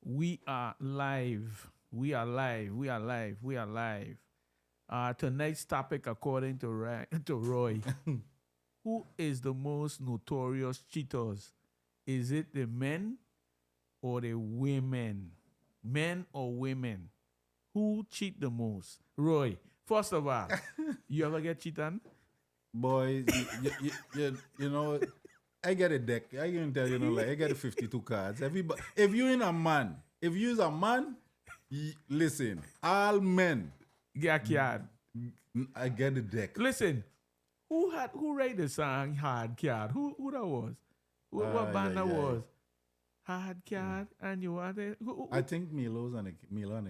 We are live. We are live. We are live. We are live. Tonight's topic, according to to Roy, who is the most notorious cheaters? Is it the men or the women? Men or women? Who cheat the most? Roy, first of all, you ever get cheated? Boys, you know, I get a deck. I can tell you know, like I get a 52 cards. Everybody, if you're a man, listen, all men, Get card. I get a deck. Listen, who write the song Hard Card? Who that was? What band that yeah. was? Hard Card and you are there. I think Milo and the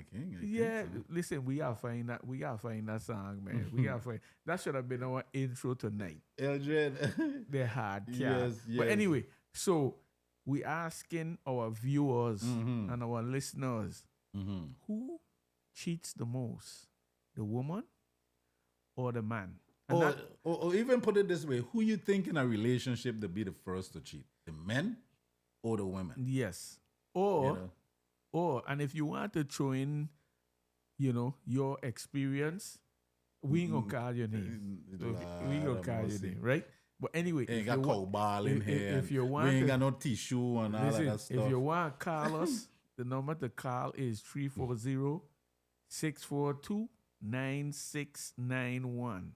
King. I Yeah, think so. listen, we gotta find that. We gotta find that song, man. We gotta find that. Should have been our intro tonight. Eldred. The Hard Card. Yes, But yes. anyway, so we asking our viewers and our listeners who cheats the most, the woman or the man? And Or even put it this way: who you think in a relationship to be the first to cheat? The men or the women? yes, You or know? and if you want to throw in, your experience, we ain't gonna call your name. Okay, we ain't gonna Lord call have your mercy. name, right? But anyway, Ain't got cow ball in here. if you we want ain't to, got no tissue and all of listen, that stuff. if you want to call us, the number to call is 340-642-9691.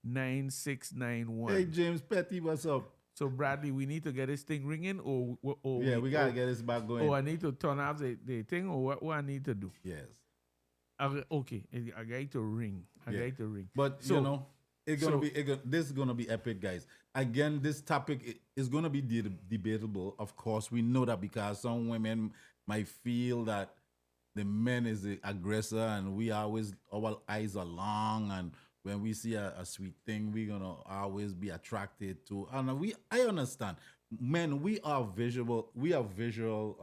340-642-9691. Hey, James Petty, what's up? So Bradley, we need to get this thing ringing, or Yeah, we gotta get this back going. Oh, I need to turn off the thing, or what I need to do? Yes, Okay, I got to ring. I Yeah. got to ring. but So- you know, this is gonna be epic, guys. Again, this topic is gonna be debatable. Of course, we know that because some women might feel that the man is the aggressor, and our eyes are long, and when we see a sweet thing, we're gonna always be attracted to. And I understand, men. We are visual. We are visual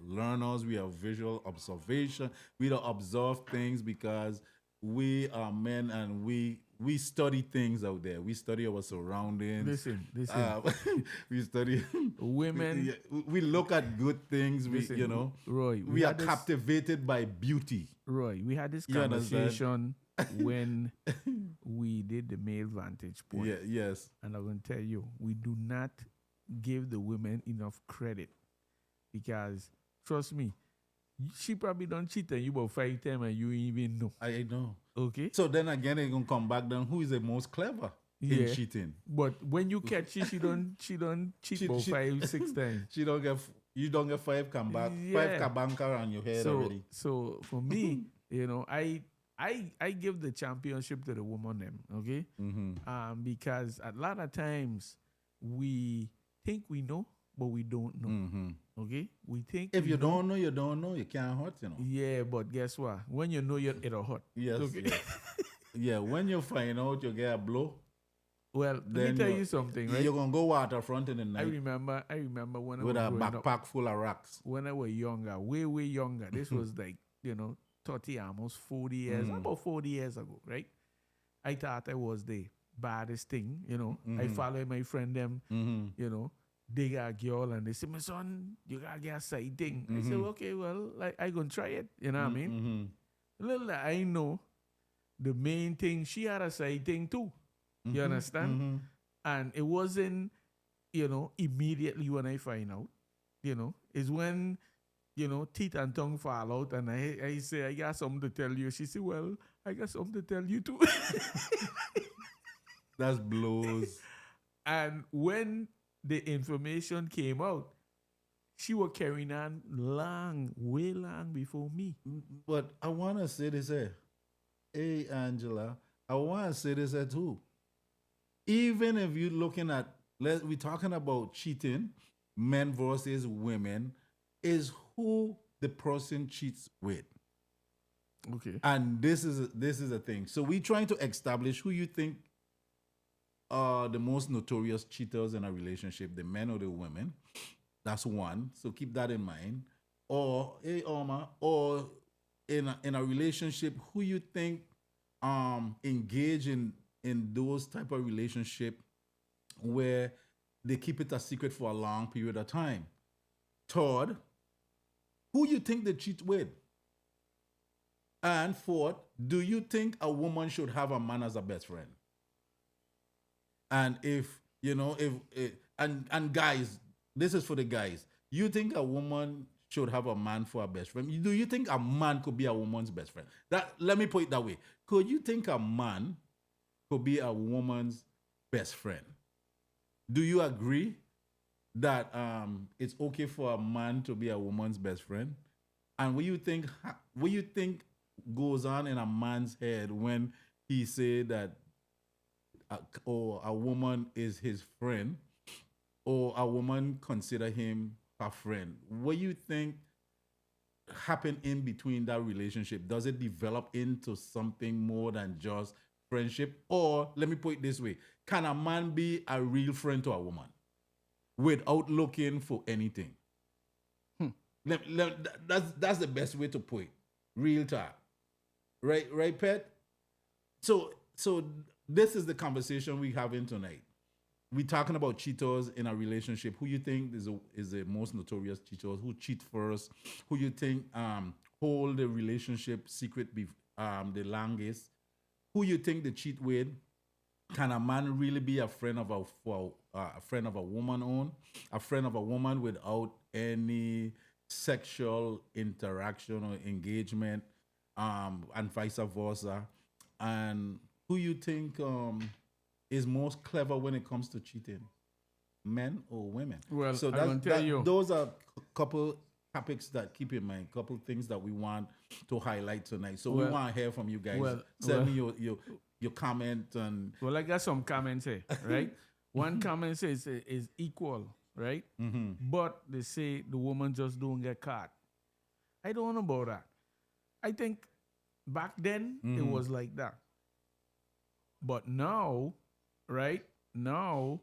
learners. We are visual observation. We don't observe things because we are men, and we study things out there. We study our surroundings. Listen. We study Women, we look at good things. listen, Roy, We are had this- captivated by beauty. Roy, we had this You understand? conversation when we did the male vantage point. Yeah, yes. And I'm going to tell you, we do not give the women enough credit because, trust me, she probably don't cheat on you about 5 times and you ain't even know. I know. Okay? So then again, they're gonna come back. Then who is the most clever Yeah. in cheating? But when you catch her, she don't cheat about 5-6 times. You don't get five come back. Yeah. Five kabanka on your head So, already. so for me, I give the championship to the woman them, okay? Because a lot of times we think we know, but we don't know. Okay? We think If we you know. don't know, you don't know. You can't hurt, you know. Yeah, but guess what? When you know it'll hurt. Yes. Okay. yes. Yeah. When you find out you get a blow, Well, let me then tell you something, right? you're gonna go waterfront in the I night remember when I with was a growing up, backpack full of rocks. when I was younger, way younger. This was like, 30, almost 40 years, about 40 years ago, right? I thought I was the baddest thing, I follow my friend them, they got a girl and they say, my son, you gotta get a side thing. I say, okay, well, like I gonna try it, you know what I mean? Little that I know, the main thing, she had a side thing too. You understand? And it wasn't, immediately when I find out, is when, teeth and tongue fall out and I say, I got something to tell you. She said, well, I got something to tell you too. That's blows. And when the information came out, she was carrying on way long before me. But I want to say this here. Hey, Angela, I want to say this here too. Even if you're looking at, we're talking about cheating, men versus women, is who the person cheats with. Okay. And this is a thing. So we're trying to establish who you think are the most notorious cheaters in a relationship, the men or the women. That's one. So keep that in mind. Or, hey, Oma, or in a relationship, who you think engage in those type of relationship where they keep it a secret for a long period of time. Third, who you think they cheat with? And fourth, do you think a woman should have a man as a best friend? And if you know, and guys, this is for the guys. You think a woman should have a man for a best friend? Do you think a man could be a woman's best friend? That let me put it that way. Could you think a man could be a woman's best friend? Do you agree that it's okay for a man to be a woman's best friend? And what you think goes on in a man's head when he say that or a woman is his friend, or a woman consider him her friend? What you think happen in between that relationship? Does it develop into something more than just friendship? Or let me put it this way: can a man be a real friend to a woman without looking for anything? That's the best way to put it. Real talk, right, Pet? So this is the conversation we having tonight. We talking about cheaters in a relationship. Who you think is the most notorious cheaters? Who cheat first? Who you think hold the relationship secret the longest? Who you think they cheat with? Can a man really be a friend of a friend of a woman a friend of a woman without any sexual interaction or engagement, and vice versa? And who you think is most clever when it comes to cheating, men or women? Well, so I'm gonna tell you, those are a couple topics that keep in mind, couple things that we want to highlight tonight. So we want to hear from you guys. Send me your comment. And well, I got some comments here, right? One comment says is equal, right? But they say the woman just don't get caught. I don't know about that. I think back then it was like that. But now, right? Now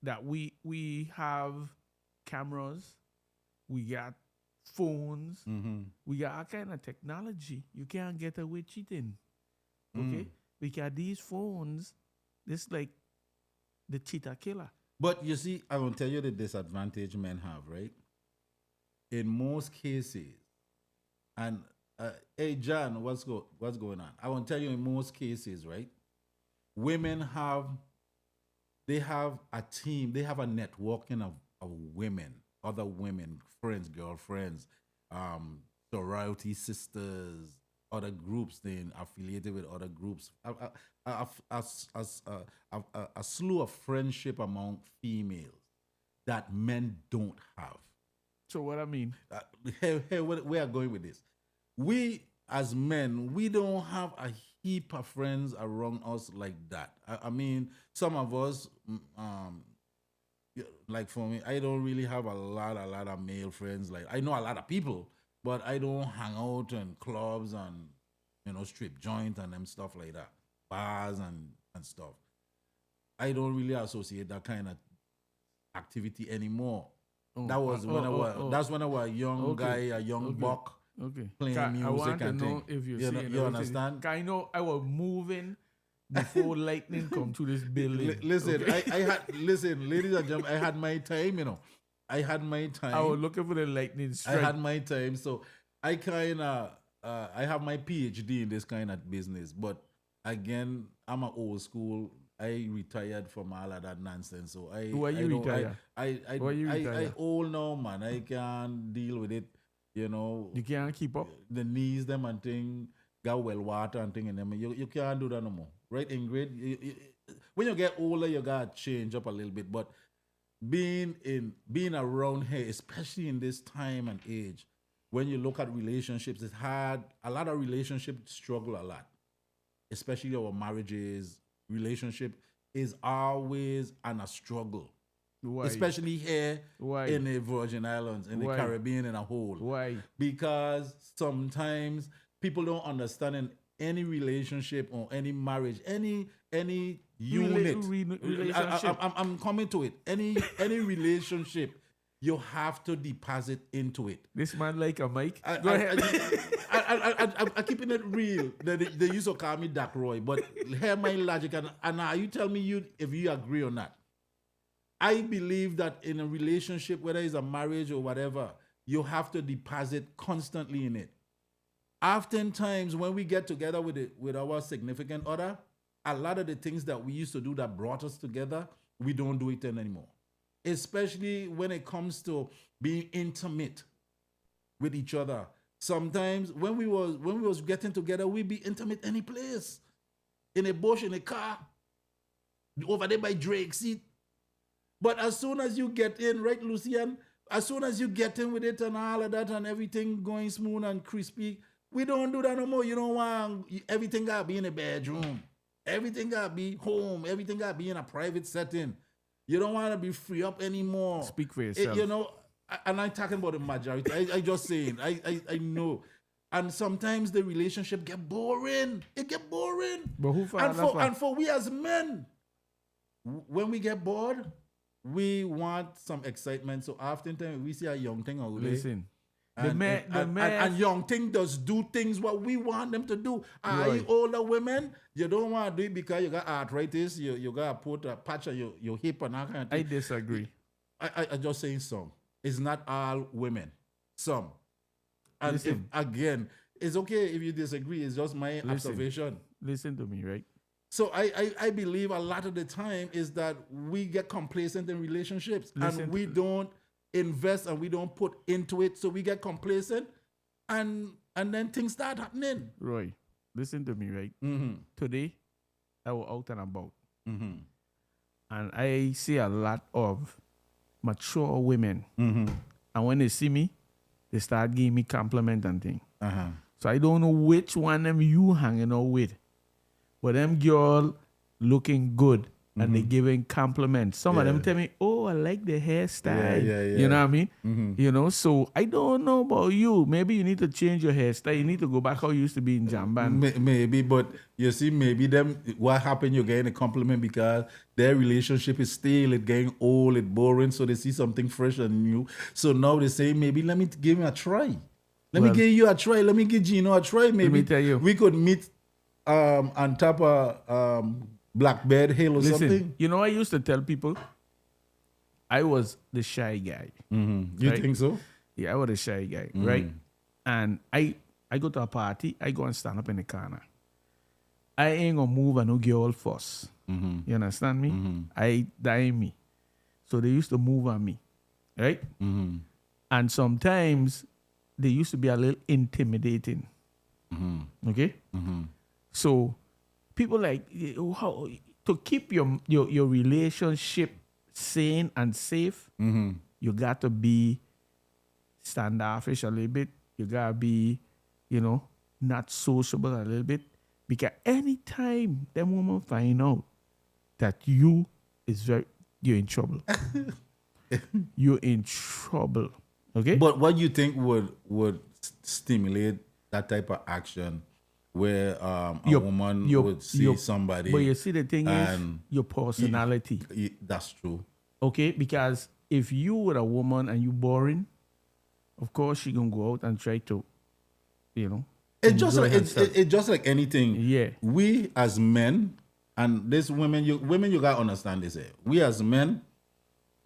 that we have cameras, we got phones, we got all kind of technology. You can't get away cheating. Okay? Because these phones, this like the cheater killer. But you see, I will tell you the disadvantage men have, right? In most cases, and hey John, what's going on? I will tell you, in most cases, right? Women have a team, they have a networking of women, other women, friends, girlfriends, sorority sisters, other groups, then affiliated with other groups. A slew of friendship among females that men don't have. So what I mean? We are going with this. We as men, we don't have a heap of friends around us like that. I mean, some of us, like for me, I don't really have a lot of male friends. Like I know a lot of people, but I don't hang out in clubs and strip joints and them stuff like that, bars and stuff. I don't really associate that kind of activity anymore. That was that's when I was a young guy, a young buck. Okay. Playing music. I want and to know thing. if you You understand? I know I was moving before lightning come to this building. Listen, okay? I had ladies and gentlemen, I had my time, I had my time. I was looking for the lightning strike. I had my time. So I kinda I have my PhD in this kind of business. But again, I'm an old school. I retired from all of that nonsense. So Why you retired? I old now, man. I can't deal with it. You can't keep up. The knees, them and thing, got well water and thing, and them. You can't do that no more, right? Ingrid, when you get older, you gotta change up a little bit. But being around here, especially in this time and age, when you look at relationships, it's hard. A lot of relationships struggle a lot, especially our marriages. Relationship is always a struggle. Why? Especially here in the Virgin Islands, in the Caribbean in a whole. Why? Because sometimes people don't understand in any relationship or any marriage, any unit. Relationship. I'm coming to it. Any relationship, you have to deposit into it. This man like a mic. Go ahead. I'm keeping it real. They used to call me Dak Roy, but hear my logic, and now you tell me if you agree or not. I believe that in a relationship, whether it's a marriage or whatever, you have to deposit constantly in it. Oftentimes, when we get together with our significant other, a lot of the things that we used to do that brought us together, we don't do it anymore. Especially when it comes to being intimate with each other. Sometimes when we was getting together, we'd be intimate any place. In a bush, in a car, over there by Drake's seat. But as soon as you get in, right, Lucian? As soon as you get in with it and all of that and everything going smooth and crispy, we don't do that no more. You don't want everything gotta be in a bedroom. Everything gotta be home. Everything gotta be in a private setting. You don't want to be free up anymore. Speak for yourself. And I'm talking about the majority. I just saying. I know. And sometimes the relationship get boring. It get boring. But who and for we as men, when we get bored, we want some excitement. So oftentimes we see a young thing or listen. And young thing does do things what we want them to do. You older women, you don't want to do it because you got arthritis, you got to put a patch on your hip and that kind of thing. I disagree. I just saying some. It's not all women. Some. And again, it's okay if you disagree. It's just my observation. Listen to me, right? So I believe a lot of the time is that we get complacent in relationships and we don't invest and we don't put into it, so we get complacent and then things start happening. Roy, listen to me, right? Mm-hmm. Today, I was out and about. Mm-hmm. And I see a lot of mature women. Mm-hmm. And when they see me, they start giving me compliment and things. Uh-huh. So I don't know which one of them you hanging out with. But them girl looking good. And they giving compliments. Some of them tell me, "Oh, I like the hairstyle." Yeah. You know what I mean? Mm-hmm. So I don't know about you. Maybe you need to change your hairstyle. You need to go back how you used to be in Jamban. Maybe, but you see, maybe them. What happened? You're getting a compliment because their relationship is stale. It's getting old. It's boring. So they see something fresh and new. So now they say, maybe let me give him a try. Let me give you a try. Let me give Gino a try. Maybe let me tell you, we could meet on top of Blackbird Hill or something. You know, I used to tell people I was the shy guy. Mm-hmm. You think so? Yeah, I was the shy guy, right? And I go to a party, I go and stand up in the corner. I ain't gonna move a no girl first. Mm-hmm. You understand me? Mm-hmm. I die me. So they used to move on me, right? Mm-hmm. And sometimes they used to be a little intimidating. Mm-hmm. Okay? Mm-hmm. So people like, how to keep your relationship sane and safe, you got to be standoffish a little bit. You got to be, not sociable a little bit. Because anytime them woman find out that you're in trouble. You're in trouble. Okay? But what do you think would stimulate that type of action? Where a woman would see somebody. But you see, the thing is your personality. That's true. Okay? Because if you were a woman and you boring, of course she gonna go out and try to, It's just like anything. Yeah. We as men, and this women, you gotta understand this. We as men,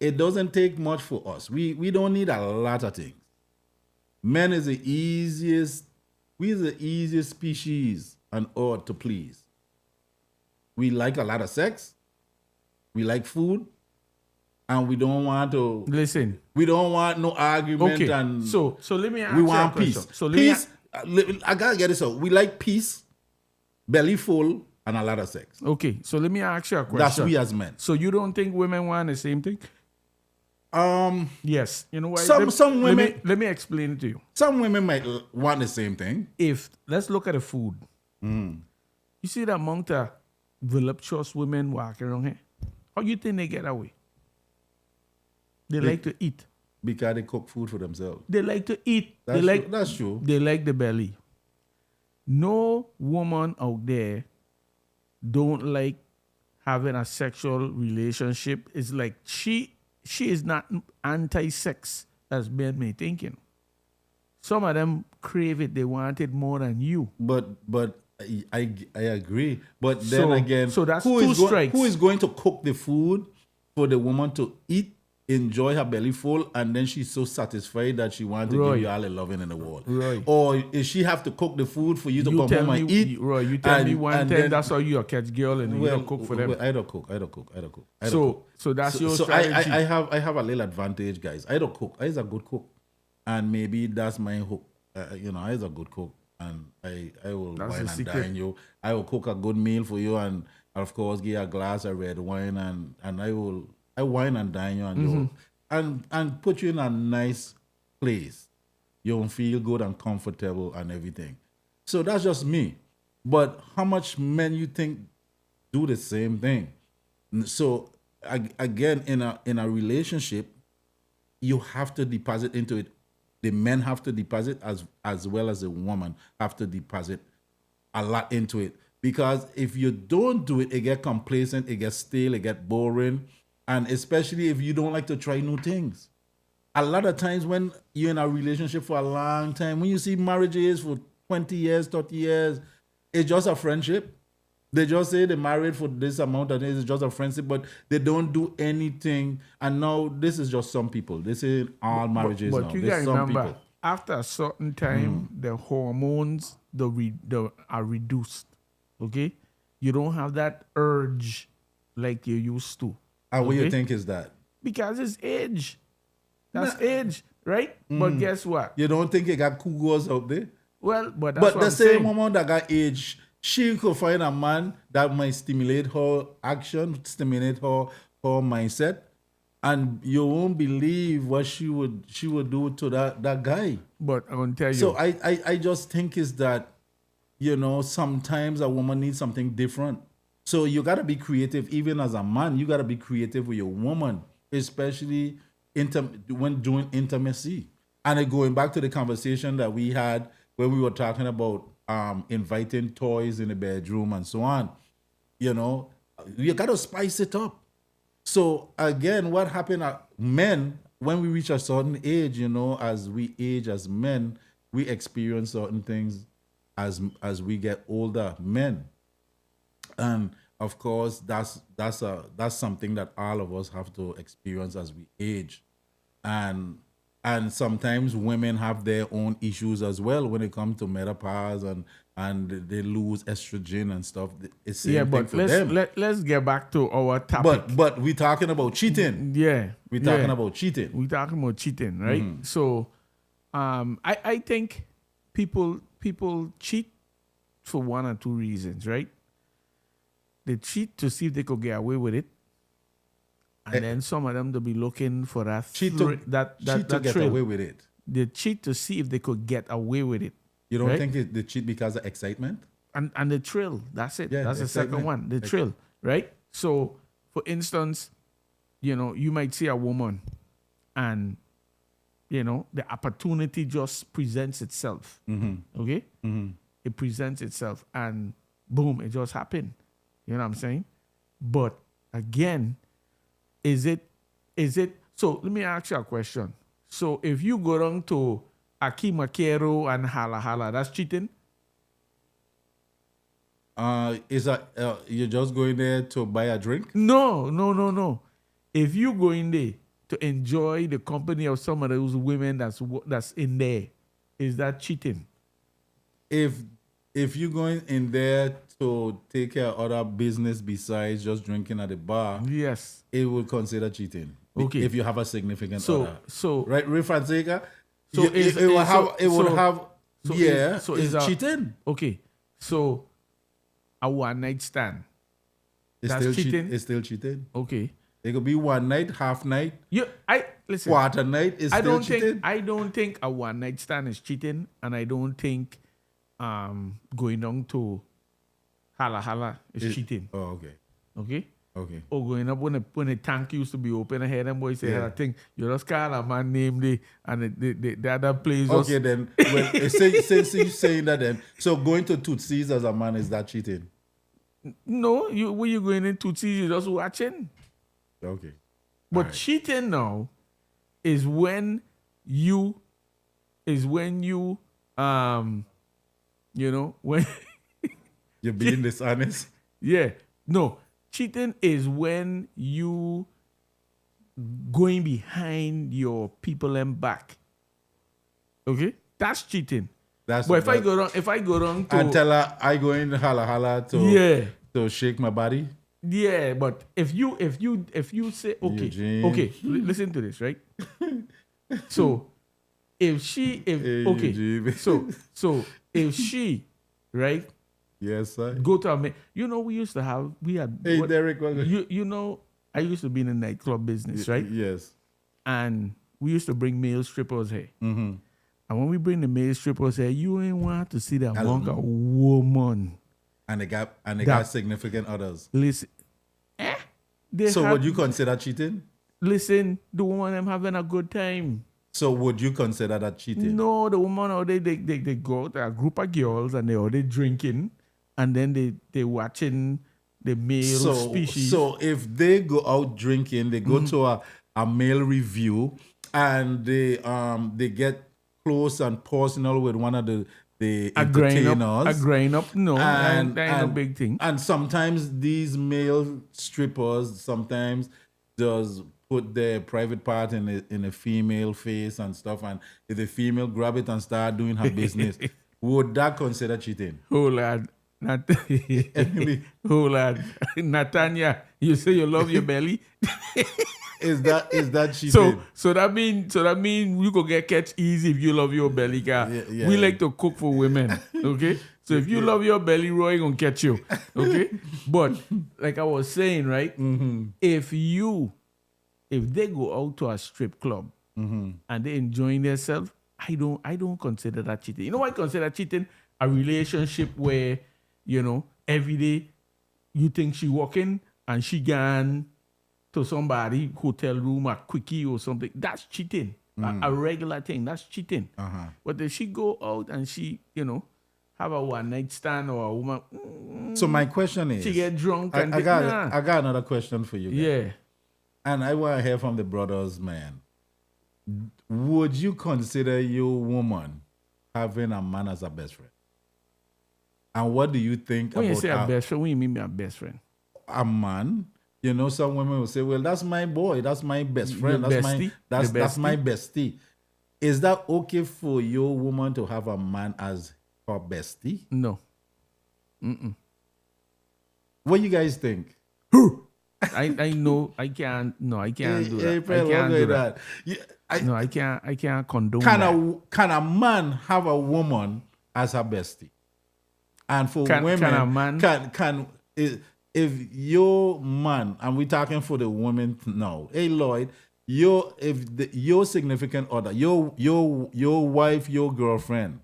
it doesn't take much for us. We don't need a lot of things. Men is the easiest. We're the easiest species on earth to please. We like a lot of sex. We like food. And we don't want to... Listen. We don't want no argument. Okay. And so let me ask we you want a peace. question. So peace. I got to get this out. We like peace, belly full, and a lot of sex. Okay. So let me ask you a question. That's we as men. So you don't think women want the same thing? Yes. You know why? Some women... Let me explain it to you. Some women might want the same thing. Let's look at the food. You see the amount of voluptuous women walking around here? How do you think they get away? They like to eat. Because they cook food for themselves. They like to eat. That's true. They like the belly. No woman out there don't like having a sexual relationship. It's like she is not anti-sex as men may thinking. Some of them crave it. They want it more than you. But I agree. But then again, so that's two strikes. Who is going to cook the food for the woman to eat enjoy her belly full, and then she's so satisfied that she wants to give you all the loving in the world. Right. Or if she have to cook the food for you to come home and eat. You tell me one time then, that's how you a catch girl and you don't cook for them. I don't cook. So that's your strategy. I have a little advantage, guys. I don't cook. I is a good cook, and maybe that's my hook. I is a good cook, and I will that's wine and dine you. I will cook a good meal for you, and of course give you a glass of red wine, and I wine and dine you, and put you in a nice place. You'll feel good and comfortable and everything. So that's just me. But how much men you think do the same thing? So again, in a relationship, you have to deposit into it. The men have to deposit as well as the woman have to deposit a lot into it. Because if you don't do it, it get complacent, it gets stale, it get boring. And especially if you don't like to try new things. A lot of times when you're in a relationship for a long time, when you see marriages for 20 years, 30 years, it's just a friendship. They just say they're married for this amount of days, it's just a friendship, but they don't do anything. And now this is just some people. They say all marriages now. But you gotta remember, after a certain time, the hormones are reduced. Okay? You don't have that urge like you used to. And what do you think is that? Because it's age. That's age, right? But guess what? You don't think you got cougars out there? Well, but that's what the I'm same saying. woman that got age, she could find a man that might stimulate her action, stimulate her mindset, and you won't believe what she would do to that guy. But I'm gonna tell you. So I just think is that, sometimes a woman needs something different. So you gotta be creative, even as a man. You gotta be creative with your woman, especially when doing intimacy. And then going back to the conversation that we had when we were talking about inviting toys in the bedroom and so on, you gotta spice it up. So again, what happened men, when we reach a certain age, as we age as men, we experience certain things as we get older men. And of course, that's something that all of us have to experience as we age. And sometimes women have their own issues as well when it comes to menopause and they lose estrogen and stuff. It's same thing for them. Let's get back to our topic. But we're talking about cheating. Yeah. We're talking about cheating. We're talking about cheating, right? So I think people cheat for one or two reasons, right? They cheat to see if they could get away with it. And then some of them they'll be looking for that cheat to get thrill. Away with it. They cheat to see if they could get away with it. You don't think they cheat because of excitement? And the thrill. That's it. Yeah, that's the second one. The thrill, right? So, for instance, you might see a woman and, the opportunity just presents itself. Okay? It presents itself and boom, it just happened. You know what I'm saying? But again, is it so let me ask you a question. So if you go down to Aki Makero and Hala Hala, that's cheating? Is that you're just going there to buy a drink? No. If you go in there to enjoy the company of some of those women that's in there, is that cheating? If you're going in there to take care of other business besides just drinking at the bar, yes, it would consider cheating. Okay. If you have a significant other. So right, Ray Fonseca? So it's cheating. Okay. So a one night stand. That's cheating. It's still cheating. Okay. It could be one night, half night. Listen. Quarter night is still cheating. I don't think a one night stand is cheating, and I don't think going down to Hala Hala is cheating. Oh, okay. Okay? Okay. Or going up when the tank used to be open ahead, and boys say, I think you just call a man name there, and the other place. Okay, then. Well, since you're saying that, then, so going to Tootsie's as a man, is that cheating? No, when you going in Tootsie's, you're just watching. Okay. But cheating now is when you when you're being dishonest. Yeah. No. Cheating is when you going behind your people and back. Okay, that's cheating. But if I go down to and tell her I go in holla to shake my body. Yeah, but if you say okay, Eugene. okay, listen to this, right? So if she, right? Yes, sir. Go to we had Hey, Derek. I used to be in the nightclub business, right? Yes. And we used to bring male strippers here. Mm-hmm. And when we bring the male strippers here, you ain't want to see that among a woman. And they got significant others. Listen, so would you consider cheating? Listen, the woman them having a good time. So would you consider that cheating? No, the woman or they go to a group of girls and they all they drinking, and then they watching the male species. So if they go out drinking, they go to a male review, and they get close and personal with one of the entertainers. A grind up, no, and that ain't a big thing. And sometimes these male strippers sometimes does put their private part in a female face and stuff, and if the female grab it and start doing her business, would that consider cheating? Oh lad, oh lad, Natanya, you say you love your belly. Is that cheating? So that mean you could get catch easy if you love your belly, guy. Yeah. We like to cook for women, okay? So if you love your belly, Roy gonna catch you, okay? But like I was saying, right? Mm-hmm. If they go out to a strip club and they enjoying themselves, I don't consider that cheating. You know what I consider cheating? A relationship where, every day you think she walking and she gone to somebody hotel room or quickie or something. That's cheating. A regular thing. That's cheating. But if she go out and she, have a one night stand or a woman. So my question is, she get drunk I got another question for you guys. Yeah. And I want to hear from the brothers, man. Would you consider your woman having a man as a best friend? And what do you think when about you say a best friend, what do you mean by a best friend? A man. Some women will say, well, that's my boy. That's my best friend. That's my bestie. Is that okay for your woman to have a man as her bestie? No. What you guys think? I know I can't. No, I can't do that. April, I can't do that. Yeah, I can't condone that. Can a man have a woman as her bestie? And for women, can a man if your man, and we're talking for the women now, hey Lloyd, your significant other, your wife, your girlfriend,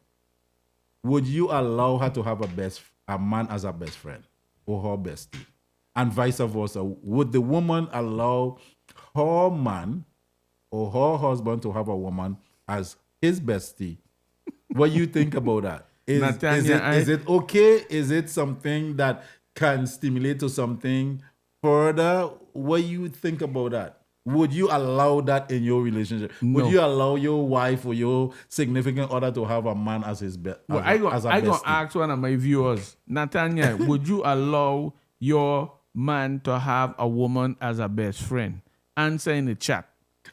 would you allow her to have a man as a best friend or her bestie? And vice versa. Would the woman allow her man or her husband to have a woman as his bestie? What do you think about that? Is it okay? Is it something that can stimulate to something further? What do you think about that? Would you allow that in your relationship? No. Would you allow your wife or your significant other to have a man as his bestie? Well, I gonna ask one of my viewers, Nathaniel, would you allow your man to have a woman as a best friend? Answer in the chat.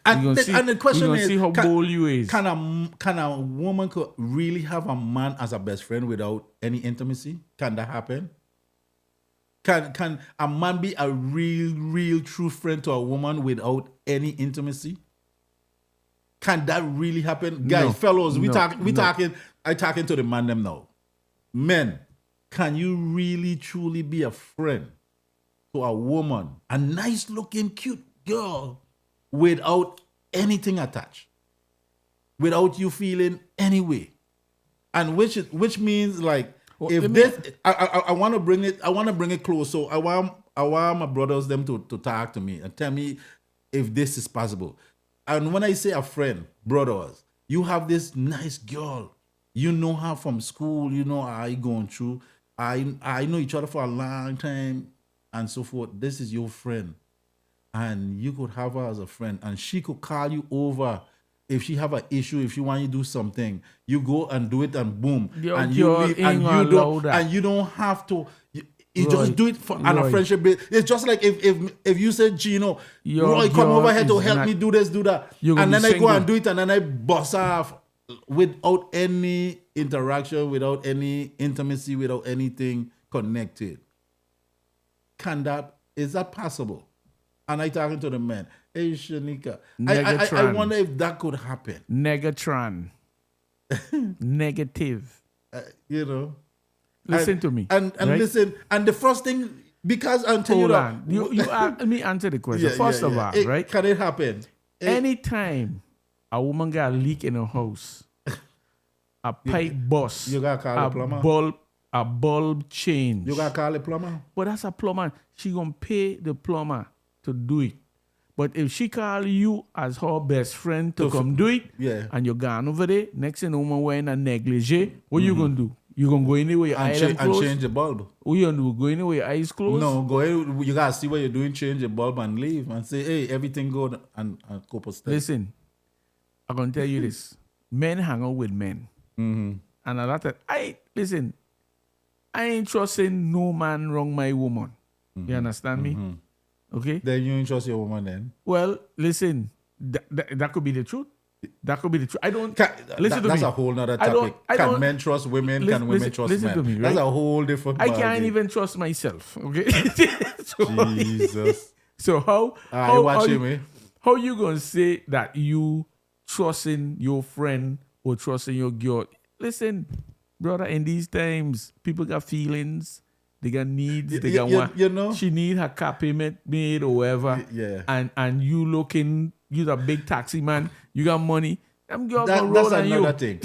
And the question is, see how bold you is. Can a woman really have a man as a best friend without any intimacy? Can that happen? Can a man be a real true friend to a woman without any intimacy? Can that really happen? Guys, fellows, I talking to the man them now. Men, can you really truly be a friend to a woman, a nice looking cute girl, without anything attached, without you feeling any way? And which means, like, well, if this, I want to bring it close. So I want my brothers them to talk to me and tell me if this is possible. And when I say a friend, brothers, you have this nice girl, you know her from school, you know how you going through, I know each other for a long time and so forth. This is your friend, and you could have her as a friend, and she could call you over if she have an issue, if she want you to do something. You go and do it, and boom, and you leave, and you don't have to. You just do it on a friendship base. It's just like if you said, Gino, Roy, come over here to help me do this, do that. And then I go and do it and then I bust off without any interaction, without any intimacy, without anything connected. Is that possible? And I talking to the men. Hey, Shanika, I wonder if that could happen. Negatron. Negative. You know. Listen to me. And right? Listen. And the first thing, because until hold on. Let me answer the question. First of all, right? Can it happen? Anytime a woman got a leak in her house, a pipe bust, you gotta call a plumber. A bulb change. You gotta call a plumber. But that's a plumber. She gonna pay the plumber to do it. But if she call you as her best friend to come do it, and you're gone over there, next thing the woman wearing a negligee, what you gonna do? You gonna go in there with your eyes closed? And change the bulb. What you gonna do? Go in there with your eyes closed? No, go in. You gotta see what you're doing, change the bulb and leave and say, hey, everything good and couple steps. Listen, I'm gonna tell you this. Men hang out with men. Mm-hmm. And a lot of, listen, I ain't trusting no man wrong my woman. Mm-hmm. You understand me? Okay? Then you ain't trust your woman then? Well, listen, that could be the truth. That could be the truth. I don't listen to me. That's a whole nother topic. Can men trust women? Can women trust men? To me, right? That's a whole different. I can't even trust myself. Okay. Jesus. So how you gonna say that you trusting your friend or trusting your girl? Listen, brother. In these times, people got feelings. They got needs. They got want. You know, she need her car payment made or whatever. Yeah. And you looking. You the big taxi man. You got money. Them girls gonna roll that's on another you. Thing.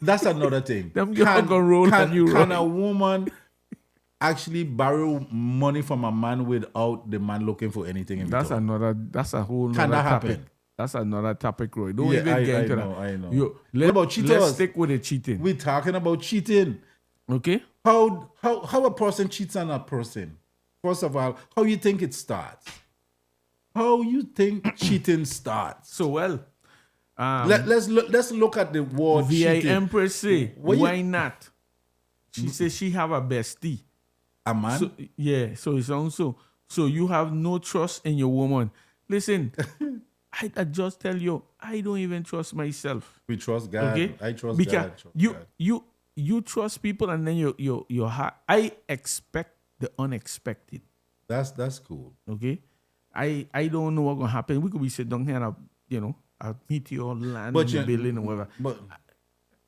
That's another thing. Them girls gonna roll on you. Can a woman actually borrow money from a man without the man looking for anything in return? That's a whole Can that topic. happen? That's another topic, Roy. Don't even get into that. I know. What about cheaters? Let's stick with the cheating. We're talking about cheating. Okay. How a person cheats on a person? First of all, how you think it starts? How you think cheating starts? So well, let's look at the word cheating. The Empress say, why not? She says she have a bestie. A man? So, yeah. So it's also so you have no trust in your woman. Listen, I just tell you, I don't even trust myself. We trust God. Okay? I trust because God. You trust people and then your heart. I expect the unexpected. That's cool. Okay. I don't know what's gonna happen. We could be sitting down here and a meteor land in the building or whatever.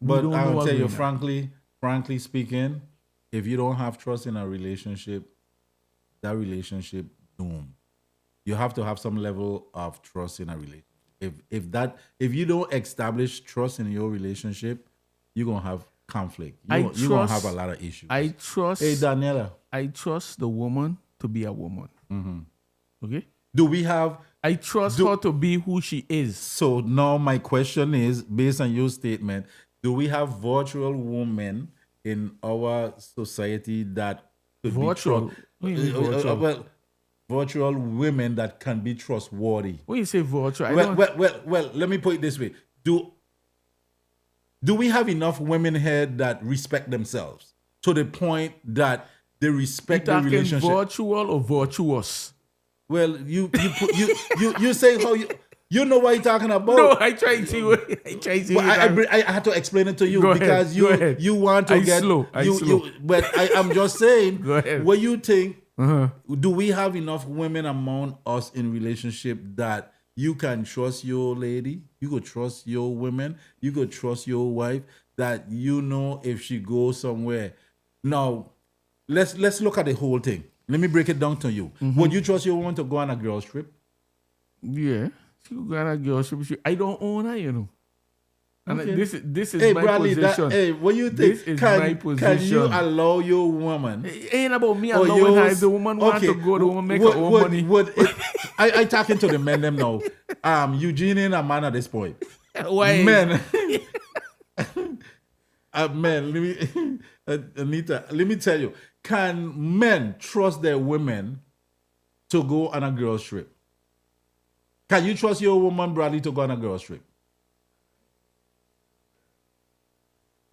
But I'll tell you frankly speaking, if you don't have trust in a relationship, that relationship doomed. You have to have some level of trust in a relationship. If you don't establish trust in your relationship, you're gonna have conflict. You're gonna have a lot of issues. Hey Daniela. I trust the woman to be a woman. Mm-hmm. Okay. I trust her to be who she is. So now my question is, based on your statement, do we have virtual women in our society that could be virtual women that can be trustworthy? When you say virtual, well, let me put it this way. Do we have enough women here that respect themselves to the point that they respect the relationship? Virtual or virtuous? Well, you say how you know what you're talking about. No, I try to see. I had to explain it to you because you want to get slow. But I'm just saying. Go ahead. What you think? Do we have enough women among us in relationship that you can trust your lady? You could trust your women. You could trust your wife that you know if she goes somewhere. Now, let's look at the whole thing. Let me break it down to you. Mm-hmm. Would you trust your woman to go on a girl's trip? Yeah, she could go on a girl's trip. I don't own her, you know. And okay. This is my Bradley, position. What do you think? This is my position. Can you allow your woman? It ain't about me allowing her. If the woman want to go, the woman make her own money. I talking to the men them now. Eugene ain't a man at this point. Why? Men. Men, Anita, let me tell you. Can men trust their women to go on a girl's trip? Can you trust your woman, Bradley, to go on a girl's trip?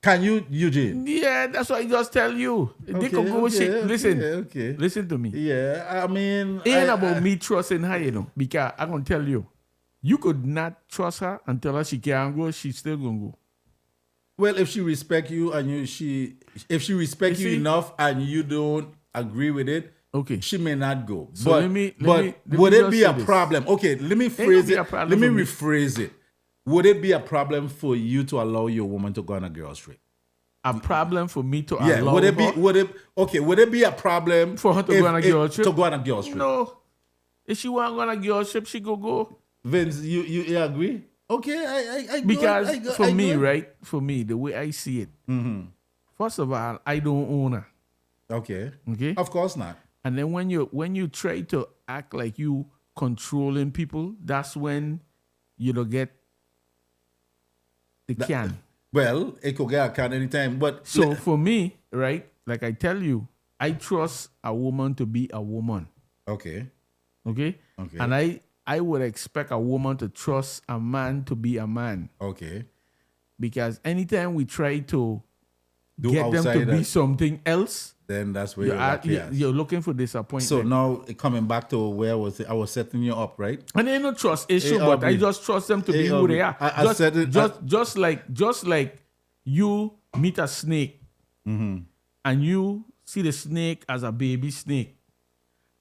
Can you, Eugene? Yeah, that's what I just tell you. They could go shit. Listen, Okay. listen to me. Yeah, I mean, It ain't about me trusting her, you know, because I'm gonna tell you, you could not trust her and tell her she can't go, she's still gonna go. well, if she respect you and if she respect you enough and you don't agree with it, okay, she may not go. So but would it be a problem? Okay, let me phrase it. Let me rephrase it. Would it be a problem for you to allow your woman to go on a girl's trip? A problem for me to allow would it her? Would it be a problem for her to go on a girl's trip? To go on a girl's trip? No. If she want to go on a girl's trip, she go. Vince, you agree? Okay, I because for me, right? For me, the way I see it, first of all, I don't own her. Okay. Okay. Of course not. And then when you try to act like you controlling people, that's when you don't get the can. Well, it could get a can anytime. But so for me, right, like I tell you, I trust a woman to be a woman. Okay. Okay? Okay. And I would expect a woman to trust a man to be a man. Okay. Because anytime we try to get them to be something else, then that's where you're looking for disappointment. So now coming back to where I was setting you up, right? And ain't no trust issue, but I just trust them to be who they are. Just like you meet a snake, and you see the snake as a baby snake,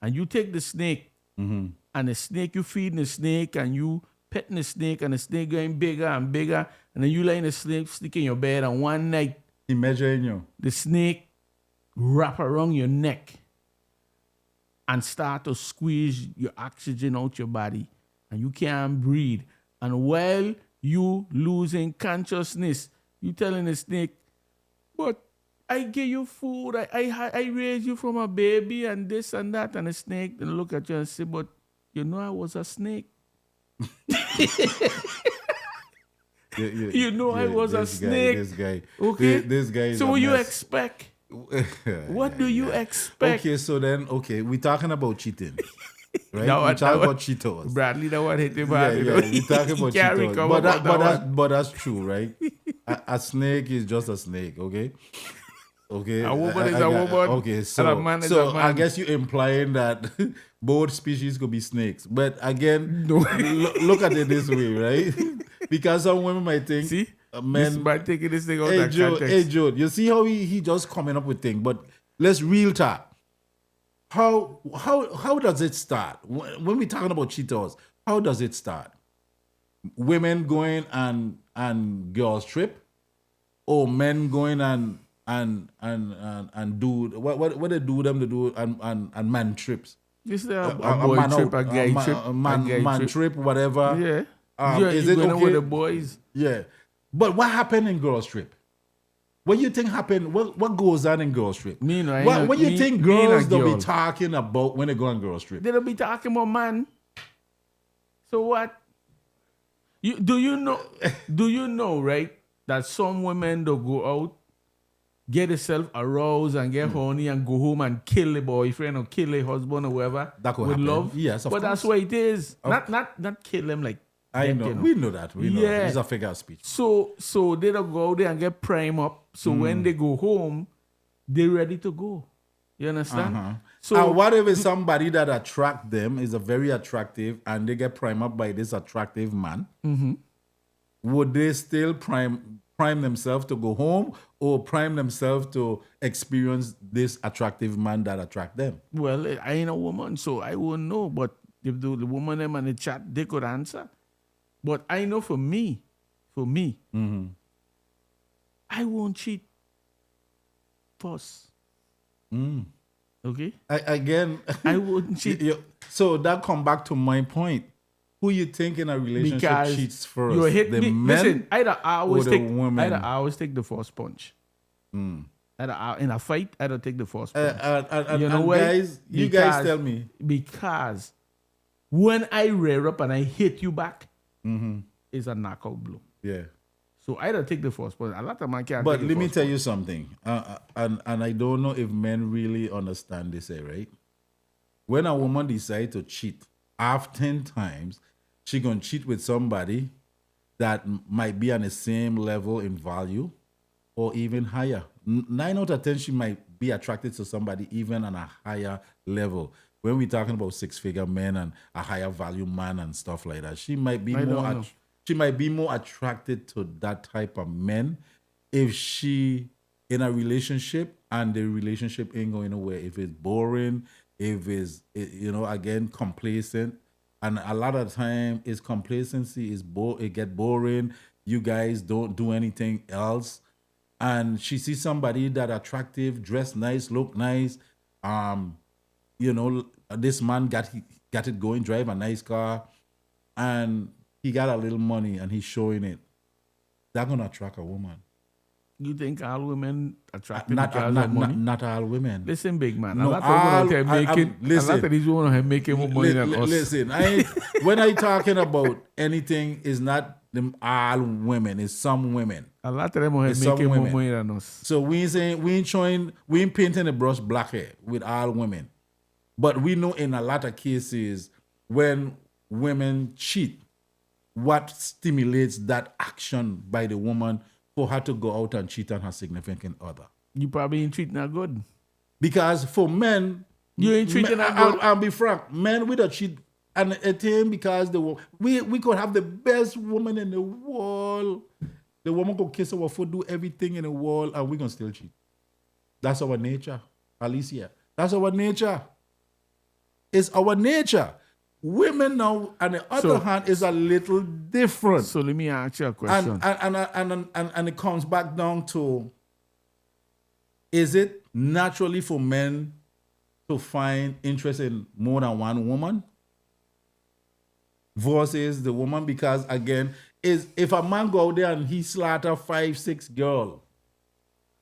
and you take the snake, and the snake, you feeding the snake, and you petting the snake, and the snake getting bigger and bigger, and then you letting the snake stick in your bed, and one night, he measuring you. The snake wrap around your neck and start to squeeze your oxygen out your body, and you can't breathe. And while you losing consciousness, you telling the snake, but I give you food, I raised you from a baby and this and that, and the snake then look at you and say, but you know I was a snake. You know I was a snake. This guy. Okay. This guy is so what you expect? What do you expect? Okay, so then, we talking about cheating. Right? We talking about Cheetos. Bradlly, that one hit him hard. Yeah, we talking about Cheetos. But that's true, right? A snake is just a snake, okay? Okay. A woman is a woman. Okay, so a man is a man. I guess you're implying that both species could be snakes. But again, look at it this way, right? Because some women might think, see, men by taking this thing out of context. Hey, Jude, you see how he just coming up with things. But let's real talk. How does it start? When we're talking about Cheetos, how does it start? Women going and girls trip, or men going and do what they do them to do and man trips. This is a boy trip, a guy trip, man trip, whatever. Yeah. Is it okay with the boys? Yeah. But what happened in girls trip? What do you think happened? What goes on in girls trip? What do you think girls don't be talking about when they go on girls trip? They don't be talking about man. So what? Do you know, right, that some women don't go out, get themselves aroused and get horny and go home and kill the boyfriend or kill the husband or whoever that could with happen. love? Yes, of course. But that's what it is. Not kill them like. I know. We know that. We know that. It's a figure of speech. So they don't go out there and get prime up. So when they go home, they're ready to go. You understand? So and what if it's somebody that attract them, is a very attractive, and they get prime up by this attractive man? Would they still prime themselves to go home, or prime themselves to experience this attractive man that attract them? Well, I ain't a woman, so I wouldn't know. But if the woman them on the chat, they could answer. But I know for me, I won't cheat first. Okay? I wouldn't cheat. So that come back to my point. Who you think in a relationship because cheats first? You hit the me. men Listen, either I always take the first punch. In a fight, I don't take the first punch. You know what? Guys tell me. Because when I rear up and I hit you back, it's a knockout blow. Yeah. So I don't take the first punch. A lot of men can't. But let me tell you something. And I don't know if men really understand this, right? When a woman decides to cheat, oftentimes she gonna cheat with somebody that might be on the same level in value, or even higher. 9 out of 10, she might be attracted to somebody even on a higher level. When we're talking about 6-figure men and a higher value man and stuff like that, she might be more attracted to that type of men if she in a relationship and the relationship ain't going nowhere. If it's boring, if it's again complacent, and a lot of time is complacency it get boring. You guys don't do anything else, and she sees somebody that attractive, dressed nice, look nice. This man got it going, drive a nice car, and he got a little money and he's showing it. That's gonna attract a woman. You think all women attracted because of money? Not all women. Listen, big man. No, a lot of these women are making more money than us. Listen, when I talking about anything, it's not them all women. It's some women. A lot of them are making more money than us. So we ain't painting the brush black hair with all women. But we know in a lot of cases when women cheat, what stimulates that action by the woman for her to go out and cheat on her significant other? You probably ain't treating her good. Because for men, you ain't treating her good. I'll be frank, men with a cheat and it ain't because we could have the best woman in the world. The woman could kiss our foot, do everything in the world, and we're gonna still cheat. That's our nature, Alicia. That's our nature. It's our nature. Women now, on the other hand, is a little different. So let me ask you a question. And it comes back down to, is it naturally for men to find interest in more than one woman versus the woman? Because again, if a man go out there and he slaughter 5-6 girls,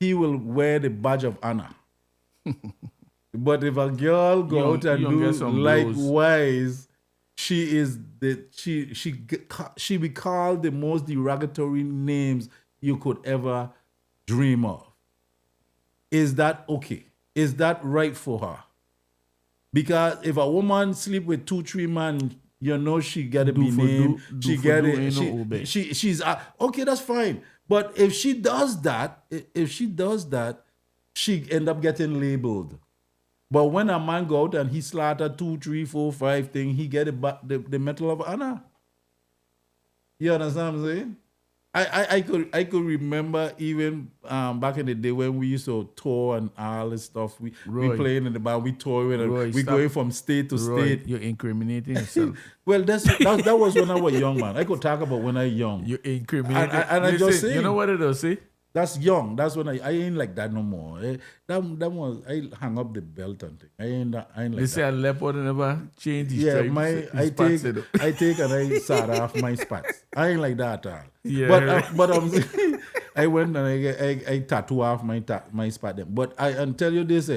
he will wear the badge of honor. But if a girl go out and do likewise, she be called the most derogatory names you could ever dream of. Is that okay? Is that right for her? Because if a woman sleep with 2-3 men, she gotta be named. She's okay. That's fine. But if she does that, she end up getting labeled. But when a man go out and he slaughter 2, 3, 4, 5 things, he get the Medal of Honor. You understand what I'm saying? I could remember even back in the day when we used to tour and all this stuff. We playing in the bar, we touring, and we going from state to state. You're incriminating yourself. Well, that was when I was young, man. I could talk about when I was young. You're incriminating. And I just say, you know what it'll say? That's young. That's when I ain't like that no more. That was I hung up the belt and thing. I ain't like they that. say a leopard never change his stripes. I take and I sawed off my spots. I ain't like that at all. Yeah. But I went and I tattoo off my spot them. But I tell you this,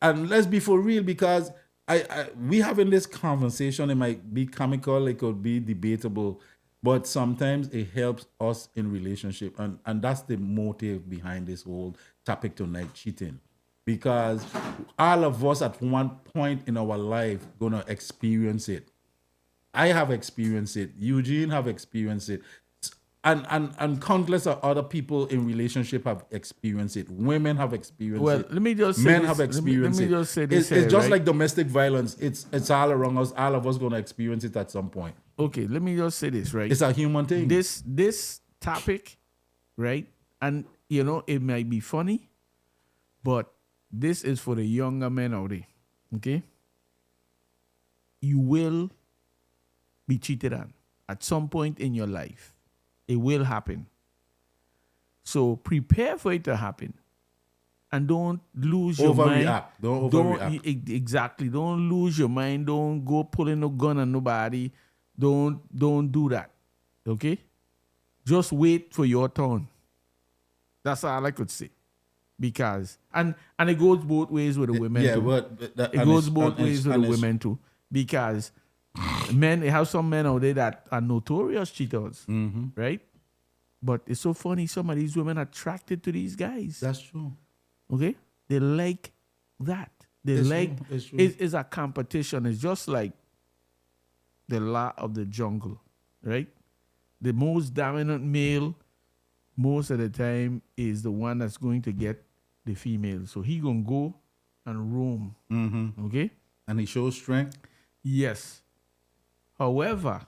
and let's be for real, because we having this conversation. It might be comical, it could be debatable. But sometimes it helps us in relationship. And that's the motive behind this whole topic tonight, cheating. Because all of us at one point in our life going to experience it. I have experienced it. Eugene have experienced it. And countless of other people in relationship have experienced it. Women have experienced it. Let me just say Men this. have experienced let me it. just say this. It's just like domestic violence. It's all around us. All of us going to experience it at some point. Okay, let me just say this, right? It's a human thing. This topic, right? And, it might be funny, but this is for the younger men out there, okay? You will be cheated on at some point in your life. It will happen. So prepare for it to happen. And don't lose your mind. Don't overreact. Exactly. Don't lose your mind. Don't go pulling no gun on nobody. Don't do that. Okay? Just wait for your turn. That's all I could say. Because and it goes both ways with the women too. But it goes both ways with the women too. Because men, you have some men out there that are notorious cheaters, right? But it's so funny, some of these women are attracted to these guys. That's true. Okay? They like that. It's a competition. It's just like the law of the jungle, right? The most dominant male most of the time is the one that's going to get the female. So he gonna go and roam. Mm-hmm. Okay? And he shows strength. Yes. However,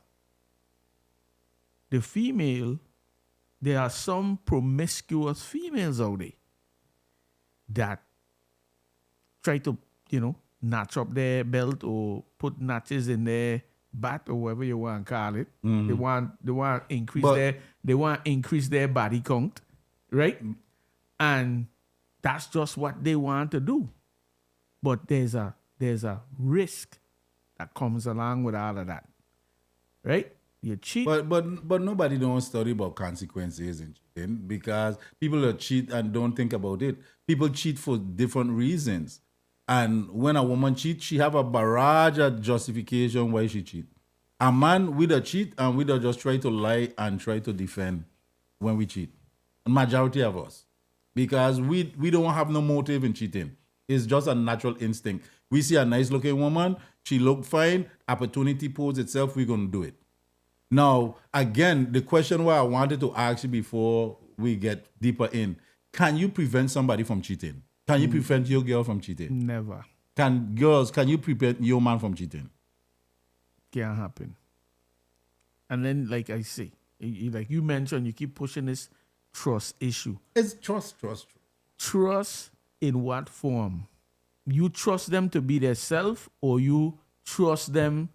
the female, there are some promiscuous females out there that try to, notch up their belt or put notches in their bat or whatever you want to call it. Mm-hmm. They want to increase their body count, right? And that's just what they want to do. But there's a risk that comes along with all of that, right? You cheat. But nobody don't study about consequences in cheating because people that cheat and don't think about it. People cheat for different reasons. And when a woman cheats, she have a barrage of justification why she cheat. A man with a cheat and we just try to lie and try to defend when we cheat. Majority of us. Because we don't have no motive in cheating. It's just a natural instinct. We see a nice looking woman, she look fine, opportunity poses itself, we're going to do it. Now, again, the question what I wanted to ask you before we get deeper in, can you prevent somebody from cheating? Can you prevent your girl from cheating? Never. Can you prevent your man from cheating? Can't happen. And then, like I say, like you mentioned, you keep pushing this trust issue. It's trust. Trust in what form? You trust them to be their self, or you trust them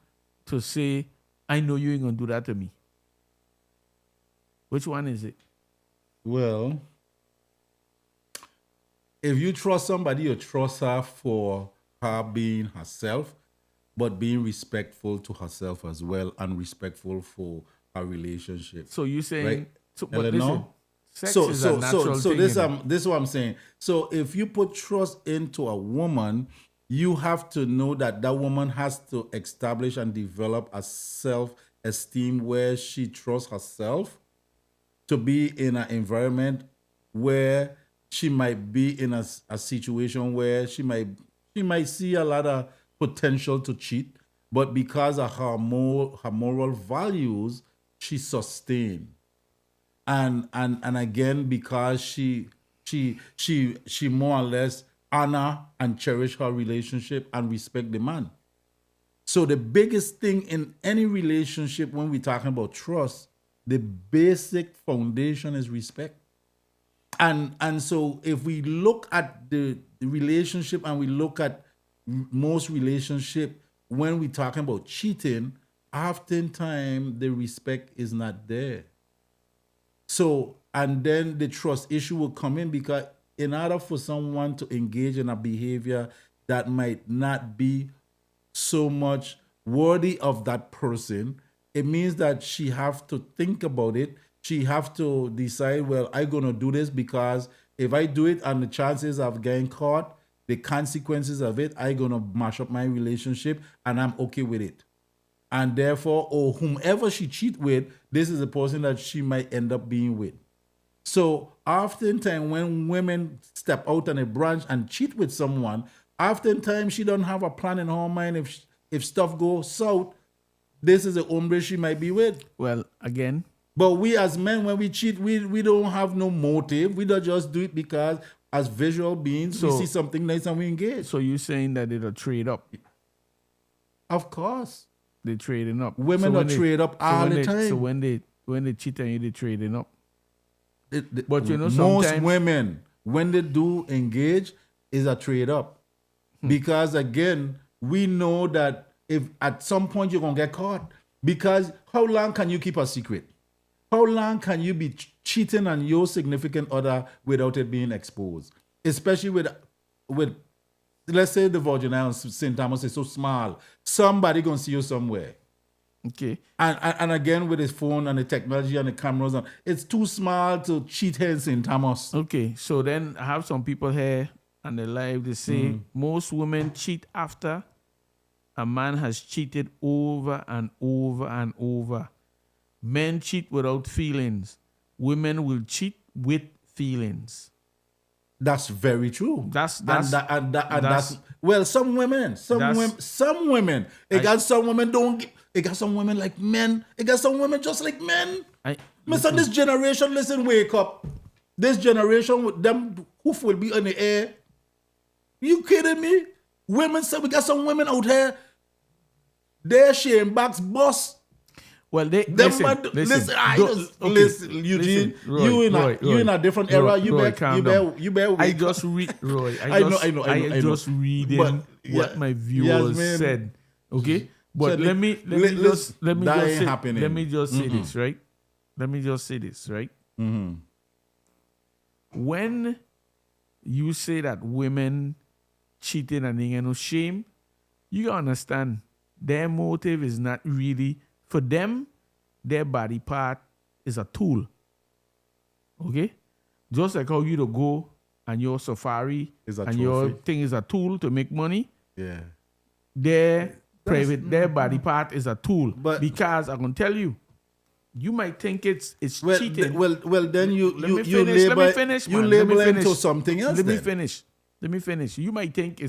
to say, I know you ain't going to do that to me? Which one is it? Well, if you trust somebody, you trust her for her being herself, but being respectful to herself as well and respectful for her relationship. So you saying, right? but listen, sex is a natural thing. This is what I'm saying. So if you put trust into a woman, you have to know that that woman has to establish and develop a self-esteem where she trusts herself to be in an environment where she might be in a situation where she might see a lot of potential to cheat, but because of her moral values, she sustained. And again, because she more or less honor and cherish her relationship and respect the man. So the biggest thing in any relationship when we're talking about trust, the basic foundation is respect. And so if we look at the relationship and we look at most relationship, when we're talking about cheating, oftentimes the respect is not there. So, and then the trust issue will come in because in order for someone to engage in a behavior that might not be so much worthy of that person, it means that she have to think about it. She have to decide, well, I'm going to do this because if I do it and the chances of getting caught, the consequences of it, I'm going to mash up my relationship and I'm okay with it. And therefore, or whomever she cheat with, this is the person that she might end up being with. So oftentimes when women step out on a branch and cheat with someone, oftentimes she don't have a plan in her mind. If stuff goes south, this is the hombre she might be with. Well, again. But we as men, when we cheat, we don't have no motive. We don't just do it because as visual beings, we see something nice and we engage. So you're saying that it'll trade up? Of course. They're trading up. Women are trade up all the time. So when they cheat on you, they're trading up. But most women, when they do engage, is a trade up. Because again, we know that if at some point you're going to get caught, because how long can you keep a secret? How long can you be cheating on your significant other without it being exposed? Especially with let's say the vagina on St. Thomas is so small, somebody going to see you somewhere. Okay. And again, with his phone and the technology and the cameras, it's too small to cheat here in St. Thomas. Okay, so then I have some people here and they live, they say most women cheat after a man has cheated over and over and over. Men cheat without feelings. Women will cheat with feelings. That's very true. That's well, some women. It got some women like men. It got some women just like men. Mister, this generation, listen, wake up. This generation with them hoof will be on the air. You kidding me? Women say we got some women out here. They're shame backs boss. Well, listen, Eugene. Roy, you in a different era. You better. I just read, Roy. I just reading what my viewers said. Okay, but let me just say this, right? Let me just say this, right? Mm-hmm. When you say that women cheating and they ain't no shame, you gotta understand their motive is not really for them. Their body part is a tool. Okay, just like how you to go and your safari and your thing is a tool to make money. Yeah, their body part is a tool. But because I'm gonna tell you. You might think it's cheating. Well, then you label it to something else. Let me finish. You might think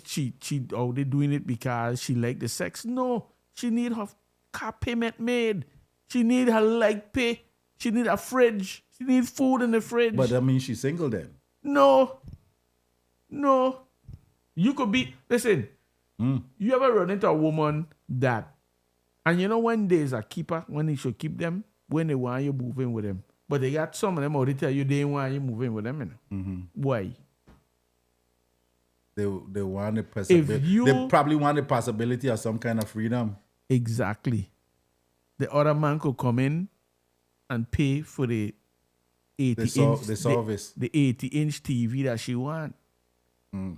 she they're doing it because she like the sex. No, she need her car payment made. She need her light pay. She need a fridge. She need food in the fridge. But that means she's single then. No. You could be You ever run into a woman that. And you know when there's a keeper, when they should keep them, when they want you moving with them. But they got some of them already tell you they want you moving with them. Mm-hmm. Why? They want the possibility. They probably want the possibility of some kind of freedom. Exactly. The other man could come in and pay for the 80-inch TV that she want.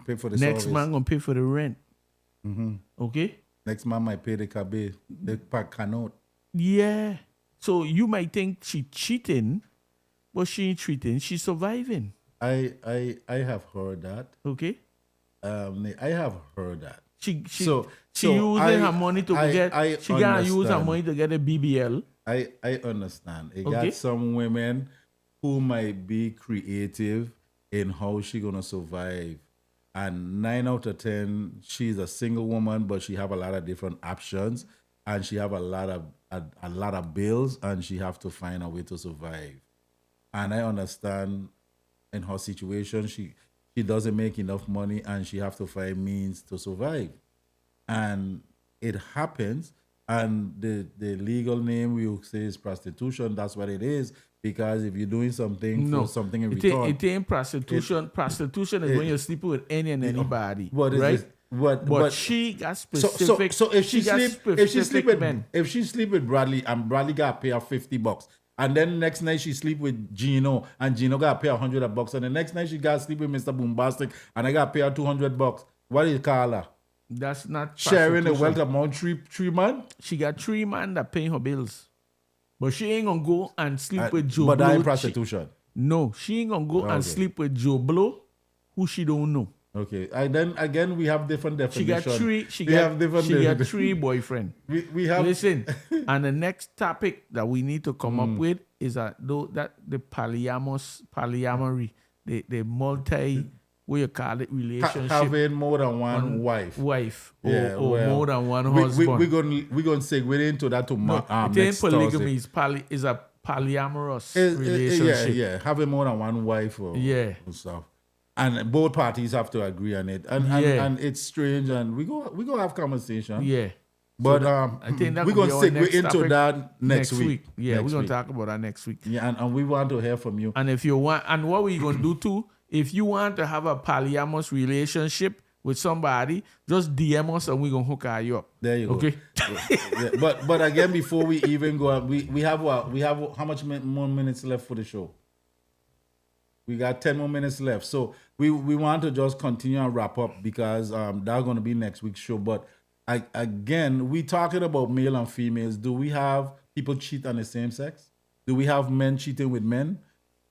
Pay for the Next service. man gonna pay for the rent. Mm-hmm. Okay? Next man might pay the cabe, the cannot. Yeah. So you might think she cheating, but she ain't cheating. She's surviving. I have heard that. Okay. I have heard that. She using her money to she gonna use her money to get a BBL. I understand. It got some women who might be creative in how she gonna survive. And 9 out of 10, she's a single woman, but she have a lot of different options, and she have a lot of bills, and she have to find a way to survive. And I understand in her situation, she doesn't make enough money, and she have to find means to survive. And it happens, and the legal name we will say is prostitution. That's what it is. Because if you're doing something for something in return, it ain't prostitution. Prostitution is when you're sleeping with any and anybody, right? But she got specific. So if she sleep with Bradley and Bradley got to pay her $50, and then next night she sleep with Gino and Gino got to pay $100, and the next night she got to sleep with Mr. Boombastic and I got to pay her $200. What do you call her? That's not sharing the wealth among three man. She got 3 men that paying her bills. But she ain't gonna go and sleep with Joe But Blow. that ain't prostitution. No, she ain't gonna go and sleep with Joe Blow, who she don't know. Okay. And then again, we have different definitions. She got 3 boyfriends. We have. Listen, and the next topic that we need to come up with is the polyamory, the multi. What you call it, relationship. Having more than one wife. Or more than one husband. We're going to segue into that to next polygamy is a polyamorous relationship. Yeah. Having more than one wife or stuff. And both parties have to agree on it. And it's strange, and we go have conversation. Yeah. But I think we're going to segue into that next week. Yeah, we're going to talk about that next week. Yeah, and we want to hear from you. And if you want, and what we're going to do too, if you want to have a polyamorous relationship with somebody, just DM us and we're going to hook you up. There you go. Okay. Yeah. But again, before we even go, we have how much more minutes left for the show? We got 10 more minutes left. So we want to just continue and wrap up because that's going to be next week's show. But again, we talking about male and females. Do we have people cheat on the same sex? Do we have men cheating with men?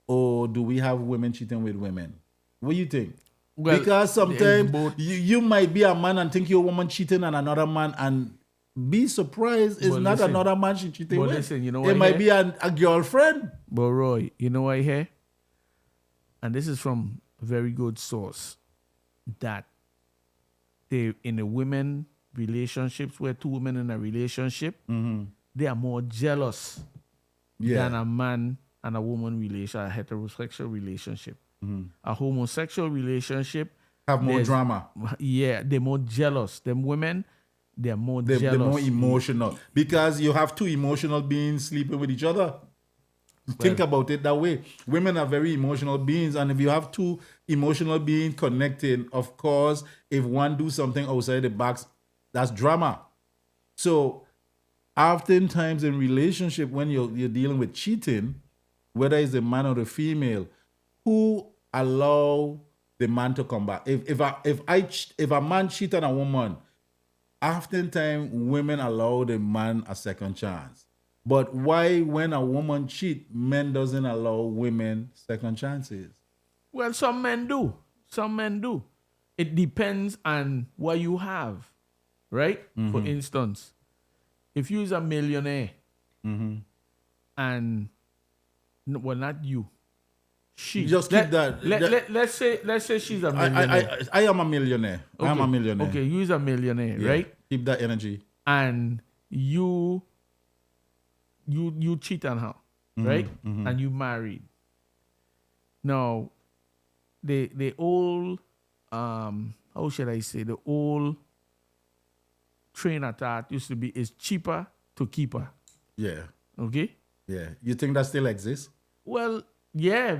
Or do we have women cheating with women? What do you think? Well, because sometimes you might be a man and think you're a woman cheating on another man and be surprised it's not another man she cheating with. Listen, you know what it might be a girlfriend. But Roy, you know what I hear? And this is from a very good source, that in the women relationships, where 2 women in a relationship, they are more jealous than a man and a woman a heterosexual relationship. A homosexual relationship have more drama. Yeah, they're more jealous. Them women, they're more jealous. They're more emotional because you have two emotional beings sleeping with each other. Think about it that way. Women are very emotional beings, and if you have two emotional beings connecting, of course, if one do something outside the box, that's drama. So, oftentimes in relationship, when you're dealing with cheating, whether it's the man or the female, who allow the man to come back? If a man cheat on a woman, oftentimes women allow the man a second chance. But why, when a woman cheat, men doesn't allow women second chances? Well, some men do. Some men do. It depends on what you have, right? For instance, if you're a millionaire, and well, not you, she just keep that. Let's say she's a millionaire. I am a millionaire. Okay. I'm a millionaire. Okay, you're a millionaire, right? Keep that energy. And you cheat on her, right? And you married. Now, the old how should I say, the old train of thought used to be, it's cheaper to keep her. Yeah. Okay? Yeah. You think that still exists? Well, yeah.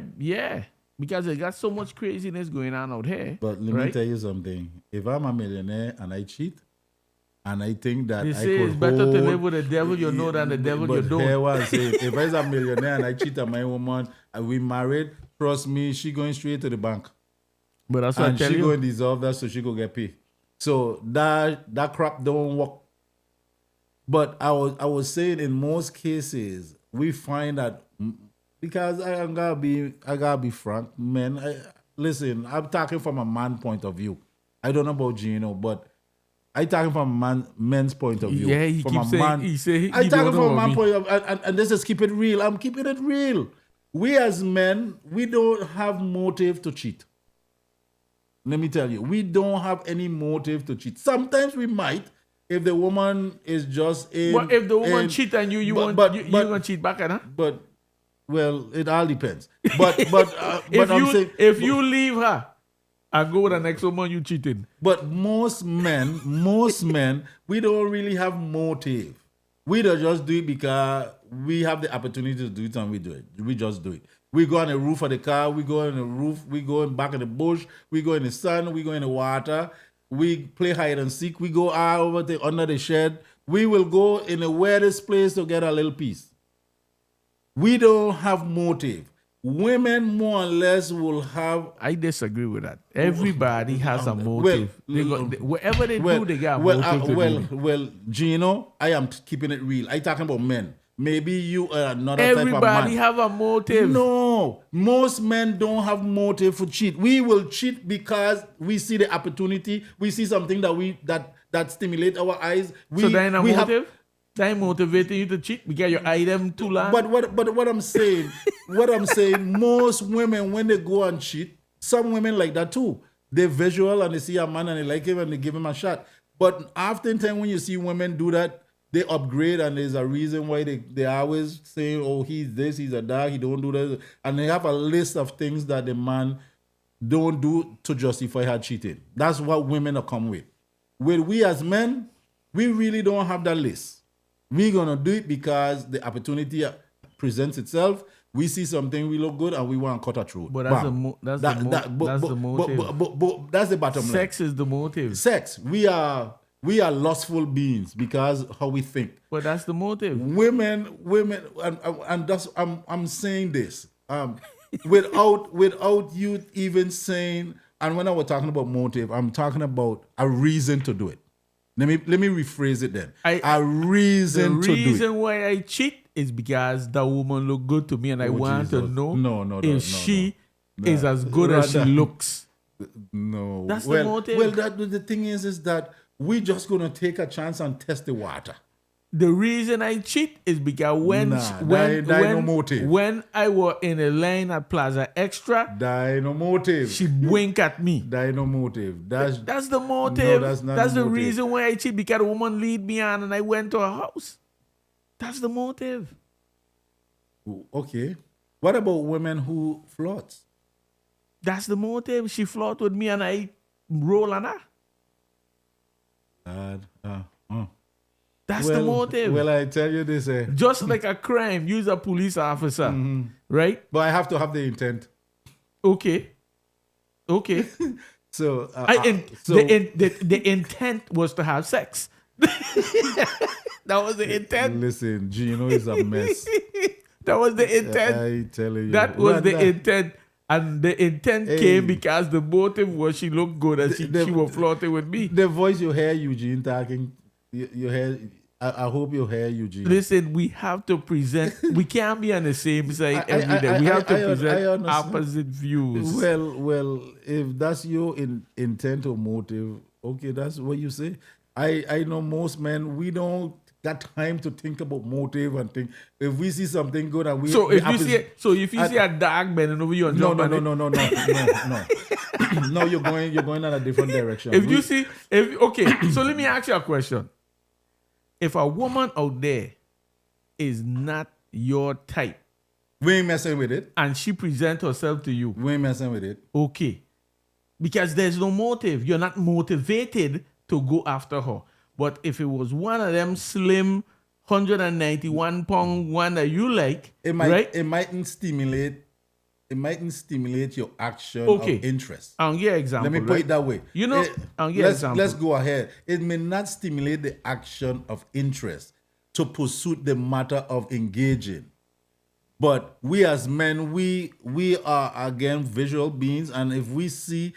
Because they got so much craziness going on out here. But let me tell you something. If I'm a millionaire and I cheat, and I think that they say it's better to live with the devil you know than the devil you don't. Here what I say, if I'm a millionaire and I cheat on my woman and we married, trust me, she going straight to the bank. But that's what I tell you. And she going to dissolve that so she go get paid. So that crap don't work. But I was saying in most cases we find that, because I gotta be frank, men. Listen, I'm talking from a man point of view. I don't know about Gino, but I talking from a men's point of view. Yeah, he from keeps saying I talking from a man point of view, and let's just keep it real. I'm keeping it real. We as men, we don't have motive to cheat. Let me tell you, we don't have any motive to cheat. Sometimes we might, if the woman is just in. But if the woman cheat on you, you gonna cheat back at her? But well, it all depends. But if you leave her and go with the next woman, you cheating. But most men, we don't really have motive. We don't just do it because we have the opportunity to do it and we do it. We just do it. We go on the roof of the car, we go on the roof, we go back in the bush, we go in the sun, we go in the water, we play hide and seek, we go out over under the shed. We will go in the weirdest place to get a little piece. We don't have motive. Women more or less will have. I disagree with that. Everybody has a motive. Whatever they do, they got motive. Well, Gino, I am keeping it real. I talking about men. Maybe you are another type of man. Everybody have a motive. No, most men don't have motive for cheat. We will cheat because we see the opportunity. We see something that stimulate our eyes. So there ain't a motive? That ain't motivating you to cheat because your eye them too long? But what I'm saying, most women, when they go and cheat, some women like that too. They're visual and they see a man and they like him and they give him a shot. But oftentimes when you see women do that, they upgrade, and there's a reason why they always say, oh, he's this, he's a that, he don't do that. And they have a list of things that the man don't do to justify her cheating. That's what women are come with. We as men, we really don't have that list. We're going to do it because the opportunity presents itself. We see something, we look good, and we want to cut a throat. But that's the motive. But that's the bottom line. Sex is the motive. Sex. We are lustful beings because how we think. But that's the motive. Women, and that's I'm saying this without you even saying. And when I was talking about motive, I'm talking about a reason to do it. Let me rephrase it then. A reason to do it. The reason why I cheat is because that woman look good to me, and I want to know if she is as good as she looks. No, that's the motive. Well, the thing is that we just gonna take a chance and test the water. The reason I cheat is because when I was in a line at Plaza Extra, no motive. She wink at me. No motive. That's the motive. No, that's not the motive. reason why I cheat, because the woman lead me on and I went to her house. That's the motive. Okay. What about women who flirt? That's the motive. She flirt with me and I roll on her. That's the motive. Well, I tell you this. Just like a crime, use a police officer, right? But I have to have the intent. Okay. So, the intent was to have sex. That was the intent. Listen, Gino is a mess. That was the intent. I tell you. That was the intent. And the intent came because the motive was she looked good and she was flirting with me. The voice you hear Eugene talking, you hear. I hope you hear Eugene. Listen, we have to present. We can't be on the same side every day. We have to present opposite views. Well, if that's your intent or motive, okay, that's what you say. I know most men, we don't got time to think about motive and think. If we see something good and we if you see a dog bending over you and no, you're going in a different direction. So let me ask you a question. If a woman out there is not your type, we ain't messing with it, and she presents herself to you, we ain't messing with it. Okay, because there's no motive. You're not motivated to go after her. But if it was one of them slim 191-pound one that you like, it mightn't stimulate your action of interest. I'll give an example. Let me put it that way. Let's go ahead. It may not stimulate the action of interest to pursue the matter of engaging. But we as men, we are again visual beings, and if we see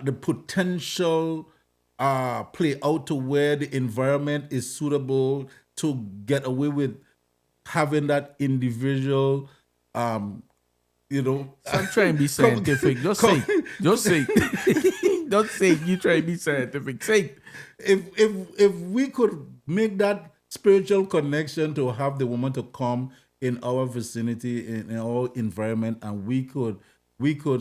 the potential play out to where the environment is suitable to get away with having that individual, I'm trying to be scientific. Just say. Don't say you try to be scientific. Say. If we could make that spiritual connection to have the woman to come in our vicinity, in our environment, and we could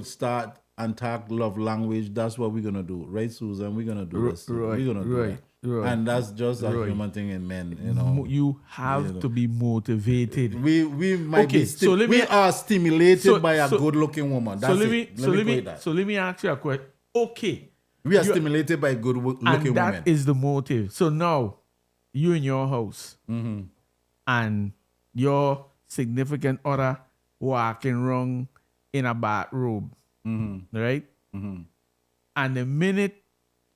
start and talk love language, that's what we're gonna do, right, Susan? We're gonna do this. Right, we're gonna do right, that. right. And that's just a human thing in men, You have to be motivated. We might be we are stimulated by a good-looking woman. That's So let me ask you a question. Okay. We are stimulated by good-looking women. And that is the motive. So now, you in your house, and your significant other walking around in a bathrobe, right? And the minute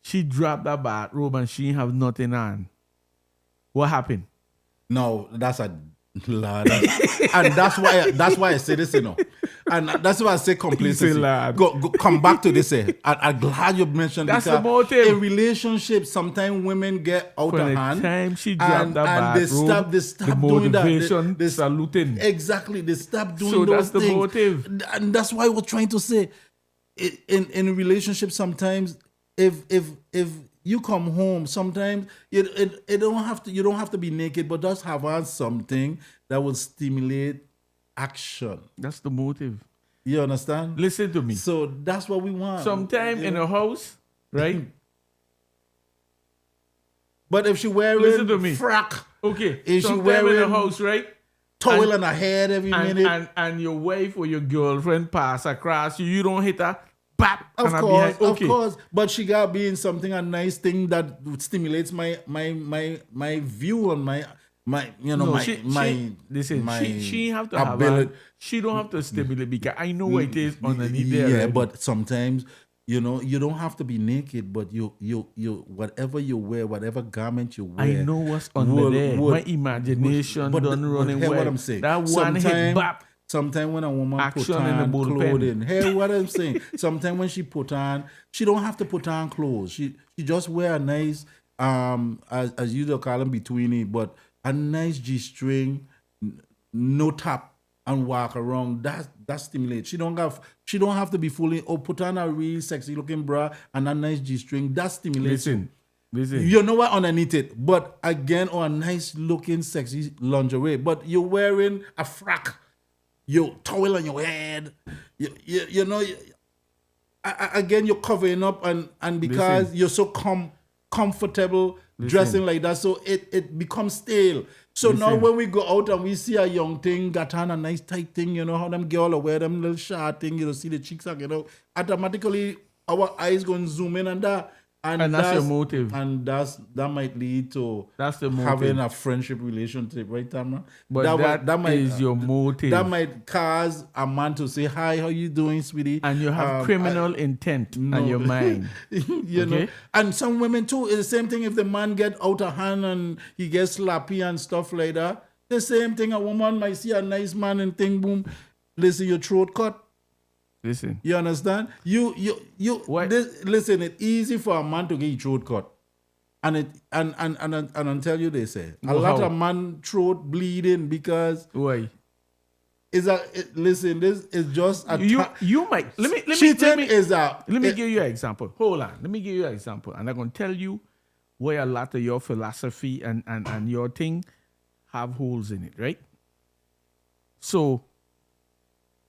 she dropped that bathrobe and she have nothing on, what happened? No, that's a lad. And that's why I say this, And that's why I say complacency. Go come back to this. I'm glad you mentioned that's the motive. In relationships, sometimes women get out of hand. Time she dropped that bathrobe, they stop the doing motivation, that. They saluting. Exactly. They stop doing so those things. So that's the motive. And that's why we're trying to say, in relationships, sometimes if you come home, sometimes you don't have to be naked, but just have on something that will stimulate action. That's the motive. You understand? Listen to me. So that's what we want. Sometime in a house, right? But if she wearing frack, okay. If she wearing in a house, right? Towel on her head every minute, and your wife or your girlfriend pass across you, you don't hit her. Bap, of course. But she got to be in something, a nice thing that stimulates my view on she have to ability. She don't have to stimulate because I know what it is underneath there. Yeah, but sometimes you don't have to be naked, but you whatever you wear, whatever garment you wear, I know what's under there. My imagination done running wild. What I'm saying. That one hit bap. Sometimes when a woman Action put on clothing, hear what I'm saying. Sometimes when she put on, she don't have to put on clothes. She just wear a nice as you call them betweenie, but a nice G-string, no top, and walk around. That stimulates. She don't have to be fully put on a real sexy looking bra and a nice G-string. That stimulates. Listen. You know what underneath it, but again, or a nice looking sexy lingerie. But you're wearing a frack. Your towel on your head, again, you're covering up, and because you're so comfortable dressing like that, so it becomes stale. So now when we go out and we see a young thing got on a nice tight thing, you know how them girl wear them little short thing, you know, see the cheeks are, you know, automatically our eyes going to zoom in on that. And that's your motive. And that might lead to the having a friendship relationship, right, Tamara? But that is your motive. That might cause a man to say, hi, how you doing, sweetie? And you have criminal intent on your mind. You know? And some women too, it's the same thing if the man get out of hand and he gets sloppy and stuff like that. The same thing, a woman might see a nice man and think, boom, listen, your throat cut. Listen. You understand? Listen, it's easy for a man to get his throat cut. And I'll tell you this, a lot of man throat bleeding because why? Listen, this is just a you might let me give you an example. Hold on. Let me give you an example. And I'm gonna tell you where a lot of your philosophy and your thing have holes in it, right? So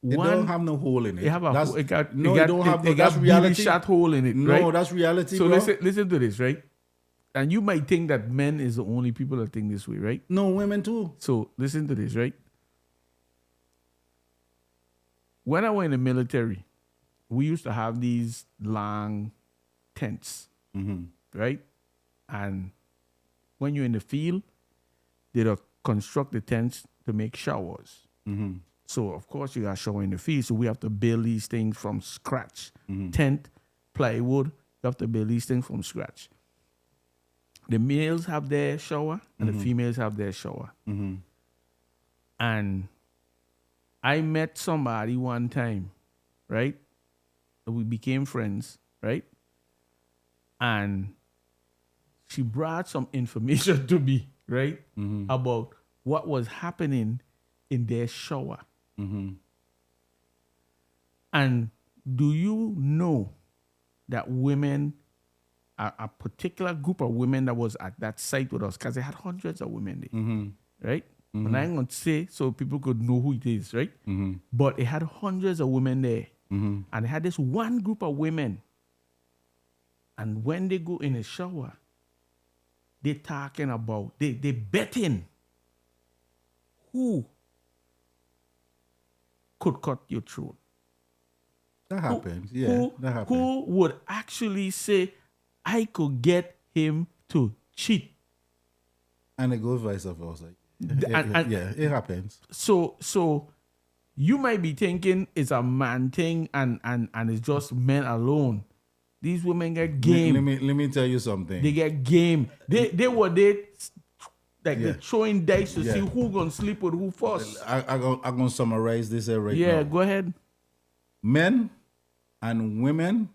it don't have no hole in it. It got really shot hole in it. No, right? That's reality. So bro. listen to this, right? And you might think that men is the only people that think this way, right? No, women too. So listen to this, right? When I went in the military, we used to have these long tents, right? And when you're in the field, they'd construct the tents to make showers. So, of course, you got shower in the field. So, we have to build these things from scratch. Tent, plywood, you have to build these things from scratch. The males have their shower and the females have their shower. And I met somebody one time, right? We became friends, right? And she brought some information to me, right? About what was happening in their shower. And do you know that women, a particular group of women that was at that site with us, because they had hundreds of women there, right? And I ain't going to say so people could know who it is, right? But it had hundreds of women there. And they had this one group of women. And when they go in a shower, they talking about, they betting who could cut your throat. That happens. That happens. Who would actually say, I could get him to cheat? And it goes vice versa. It happens. So you might be thinking it's a man thing and it's just men alone. These women get game. Let me tell you something. They get game. They were there they're throwing dice to see who gonna sleep with who first. I'm gonna summarize this right now. Yeah, go ahead. Men and women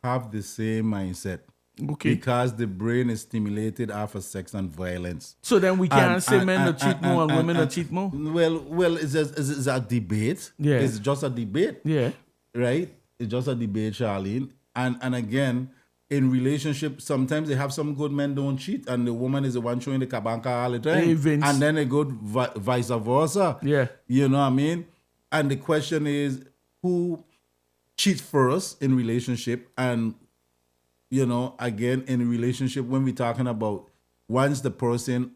have the same mindset. Okay. Because the brain is stimulated after sex and violence. So then we can't say men will cheat more and women will cheat more? Well, it's a debate. Yeah. It's just a debate. Yeah. Right? It's just a debate, Charlene. And again, in relationships, sometimes they have some good men don't cheat, and the woman is the one showing the kabanka all the time. Hey, and then they go vice versa. Yeah. You know what I mean? And the question is, who cheats first in relationship? And, you know, again, in a relationship, when we're talking about once the person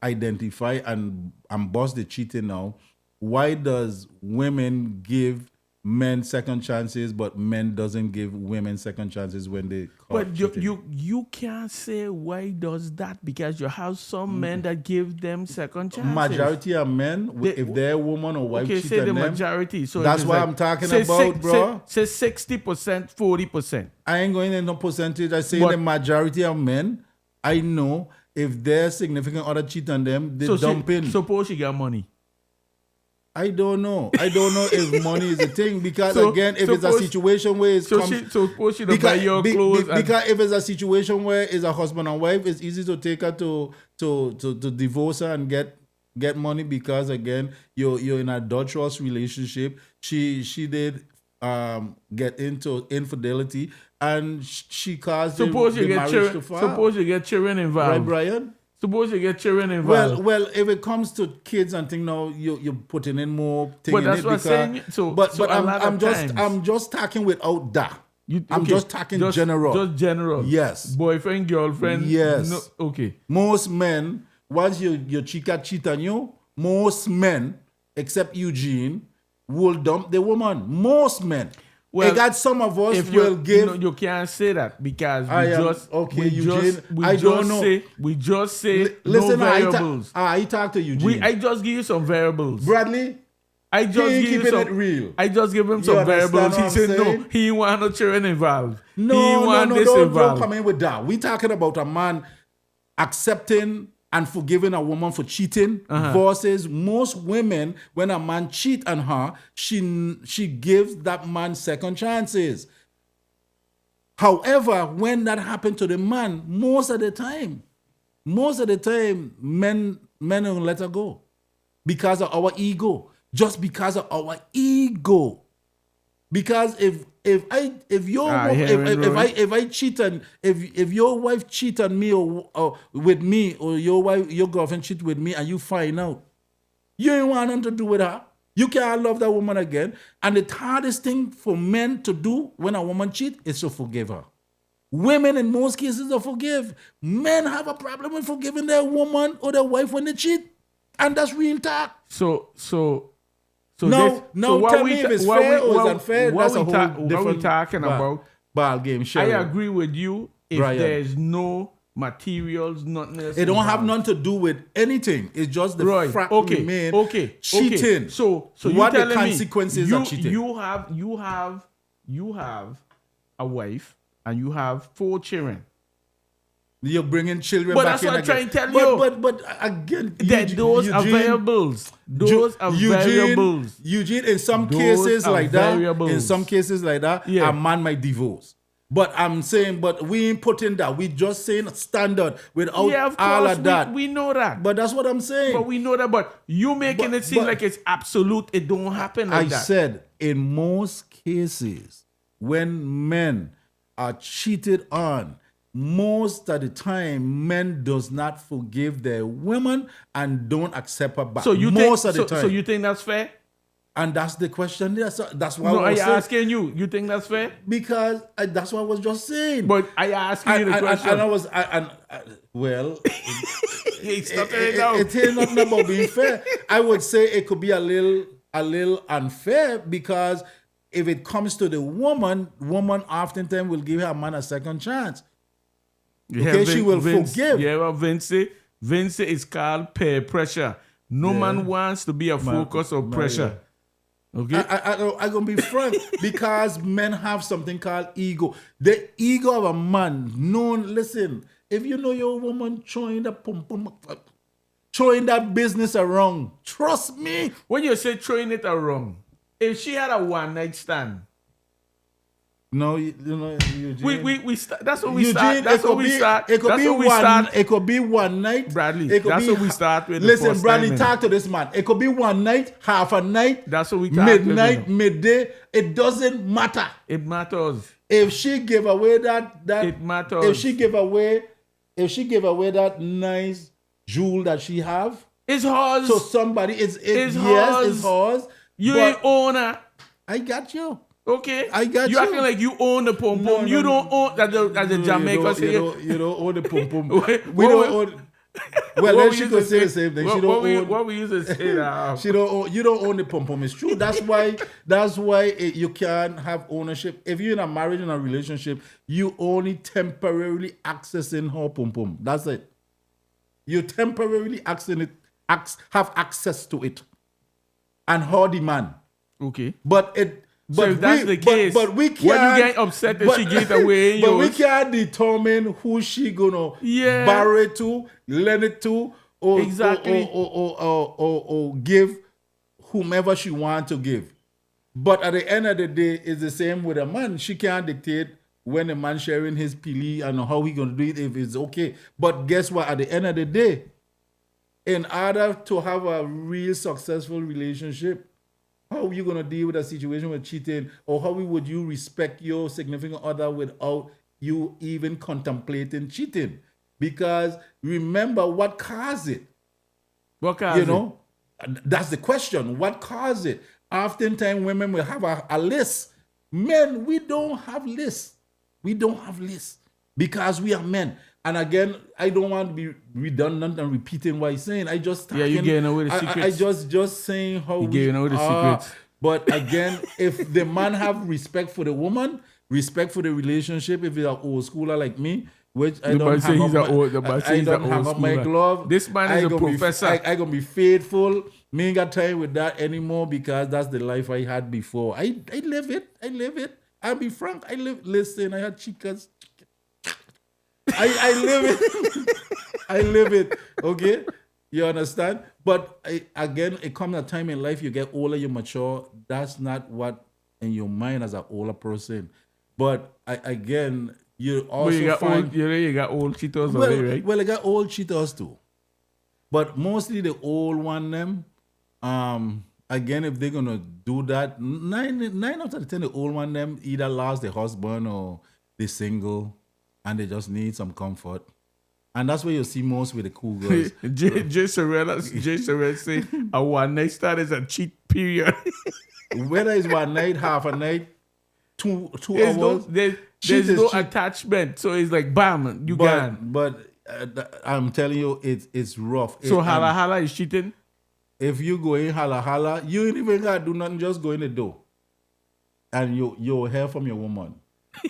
identify and bust the cheating now, why does women give men second chances, but men doesn't give women second chances when they caught But you can't say why does that, because you have some men that give them second chances. Majority of men, if their woman or wife cheat on them, majority. So that's what I'm talking about, bro. Say 60%, 40%. I ain't going in no percentage. I say the majority of men, I know if their significant other cheat on them, they dump in. Suppose she got money. I don't know if money is a thing, because again, if it's a situation where it's suppose she don't buy your clothes. Because if it's a situation where it's a husband and wife, it's easy to take her to divorce her and get money, because again, you're in a adulterous relationship. She did get into infidelity, and she caused the marriage to fall. Suppose you get children involved. Right, Brian? Suppose you get children involved. Well, if it comes to kids and things now, you're putting in more things. But that's what I'm saying. I'm just talking without that. I'm just talking general. Just general. Yes. Boyfriend, girlfriend. Yes. No, okay. Most men, once your chica cheat on you, most men, except Eugene, will dump the woman. Most men. Well, they got some of us will give. No, you can't say that because we just say listen, no variables. I talk to Eugene. I just give you some variables. Bradley, I just give it real. I just give him some variables. He said no, he want no children involved. No, don't come in with that. We talking about a man accepting and forgiving a woman for cheating versus most women, when a man cheat on her, she gives that man second chances. However, when that happened to the man, most of the time, men don't let her go because of our ego. Just because of our ego. Because if your wife cheat on me or with me, or your girlfriend cheat with me, and you find out, you ain't want nothing to do with her. You can't love that woman again. And the hardest thing for men to do when a woman cheat is to forgive her. Women in most cases don't forgive. Men have a problem with forgiving their woman or their wife when they cheat, and that's real talk. So tell me if it's fair or it's unfair. That's a whole different what we talking about. Ball game. I agree with you if there's no materials, nothing else. It don't have nothing to do with anything. It's just the fact remain cheating. So what the consequences of cheating? You have a wife and you have 4 children. You're bringing children back in. But that's what I'm trying to tell you. But again, those are variables. Those are variables. Eugene, in some cases like that, a man might divorce. But I'm saying, but we ain't putting that. We just saying standard without all of that. We know that. But that's what I'm saying. But we know that. But you making it seem like it's absolute. It don't happen like that. I said, in most cases, when men are cheated on, most of the time, men does not forgive their women and don't accept her back. So you think that's fair? And that's the question. That's why I was asking you. You think that's fair? Because that's what I was just saying. But I asked you the question. And I was, well, it ain't nothing about being fair. I would say it could be a little unfair because if it comes to the woman oftentimes will give her man a second chance. Okay, she will forgive. Yeah, well, Vince is called peer pressure. No man wants to be a focus of pressure. Okay, I'm gonna be frank because men have something called ego. The ego of a man. Listen. If you know your woman throwing that business around, trust me. When you say throwing it around, if she had a one night stand. No, Eugene. That's what we start. That's what we start. It could be one night. Bradley, that's what we start with. Listen, Bradley, talk to this man. It could be one night, half a night. That's what we midnight, midday. It doesn't matter. It matters. If she give away that it matters. If she give away that nice jewel that she have, it's hers. So somebody it's hers. It's hers. You ain't owner. I got you. Okay, I got you. You acting like you own the pom pom. You don't own as the Jamaicans say. You don't own the pom pom. We don't own. Well, then she could say the same thing. She don't own. What we used to say now. She don't own. You don't own the pom pom. It's true. That's why. You can't have ownership. If you're in a marriage and a relationship, you only temporarily accessing her pom pom. That's it. You temporarily have access to it, and her demand. Okay. But if that's the case, but we can't. When you get upset that she gave away, but we can't determine who she gonna borrow it to, lend it to, or give whomever she want to give. But at the end of the day, it's the same with a man. She can't dictate when a man sharing his pili and how he gonna do it if it's okay. But guess what? At the end of the day, in order to have a real successful relationship, how are you going to deal with a situation with cheating? Or how would you respect your significant other without you even contemplating cheating? Because remember what caused it. What caused it? That's the question. What caused it? Oftentimes women will have a list Men, we don't have lists. We don't have lists because we are men. And again, I don't want to be redundant and repeating what he's saying. I just you're getting away the secrets. I just saying how you're getting away the secrets. But again, if the man have respect for the woman, respect for the relationship, if he's an old schooler like me, which I don't hang up my glove. This man is a professor. I gonna be faithful. Me ain't got time with that anymore because that's the life I had before. I live it. I'll be frank. Listen, I had chicas. I live it. I live it. Okay? You understand? But again, it comes a time in life you get older, you mature. That's not what in your mind as an older person. But again, you also you got old cheaters already, right? Well, I got old cheaters too. But mostly the old one them. Again, if they're gonna do that, 9 out of 10 the old one them either lost their husband or they single and they just need some comfort. And that's where you see most with the cool girls. Jay Sorrell say a one night stand is a cheat period. Whether it's one night, half a night, two hours. There's no attachment. So it's like, bam, you gone. But I'm telling you, it's rough. So hala is cheating? If you go in hala, you ain't even got to do nothing, just go in the door. And you'll hear from your woman.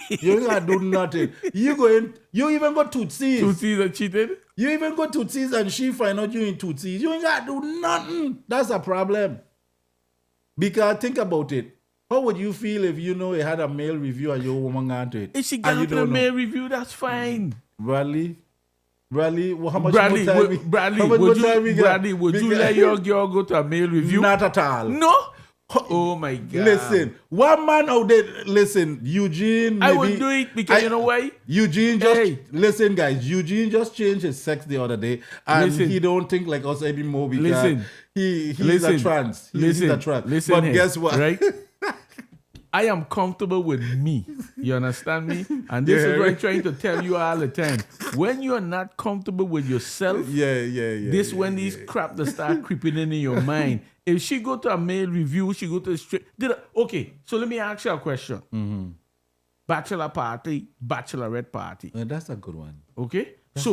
You ain't got to do nothing. You go in, you even go Tootsies. Tootsies are cheating? You even go Tootsies and she find out you in Tootsies. You ain't got to do nothing. That's a problem. Because think about it. How would you feel if you know you had a male review and your woman got to it? If she got a male review, that's fine. Bradley, well, how much more time Bradley, would you let your girl go to a male review? Not at all. No? Oh my God. Listen, one man out there, listen, Eugene. Maybe, I would do it because you know why? Eugene listen, guys, Eugene just changed his sex the other day and he don't think like us anymore because he's a trans. He's a trans. But guess what? Right? I am comfortable with me. You understand me? And this is what I'm trying to tell you all the time. When you're not comfortable with yourself, when these crap that start creeping in your mind. If she go to a male review, she go to a straight. Okay, so let me ask you a question. Mm-hmm. Bachelor party, bachelorette party. That's a good one. Okay? That's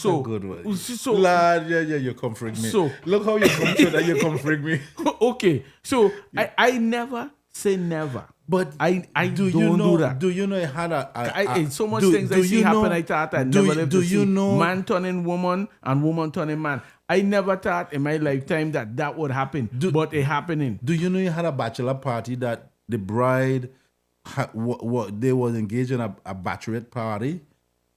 a good one. So, lad, you're comforting me. So, look how you're comforting you comforting me. Okay, so I never say never. But I don't do that. Do you know it had so much things I see happen, I thought I never lived to see. Man turning woman and woman turning man. I never thought in my lifetime that would happen, but it happening. Do you know you had a bachelor party that the bride, they was engaged in a bachelorette party,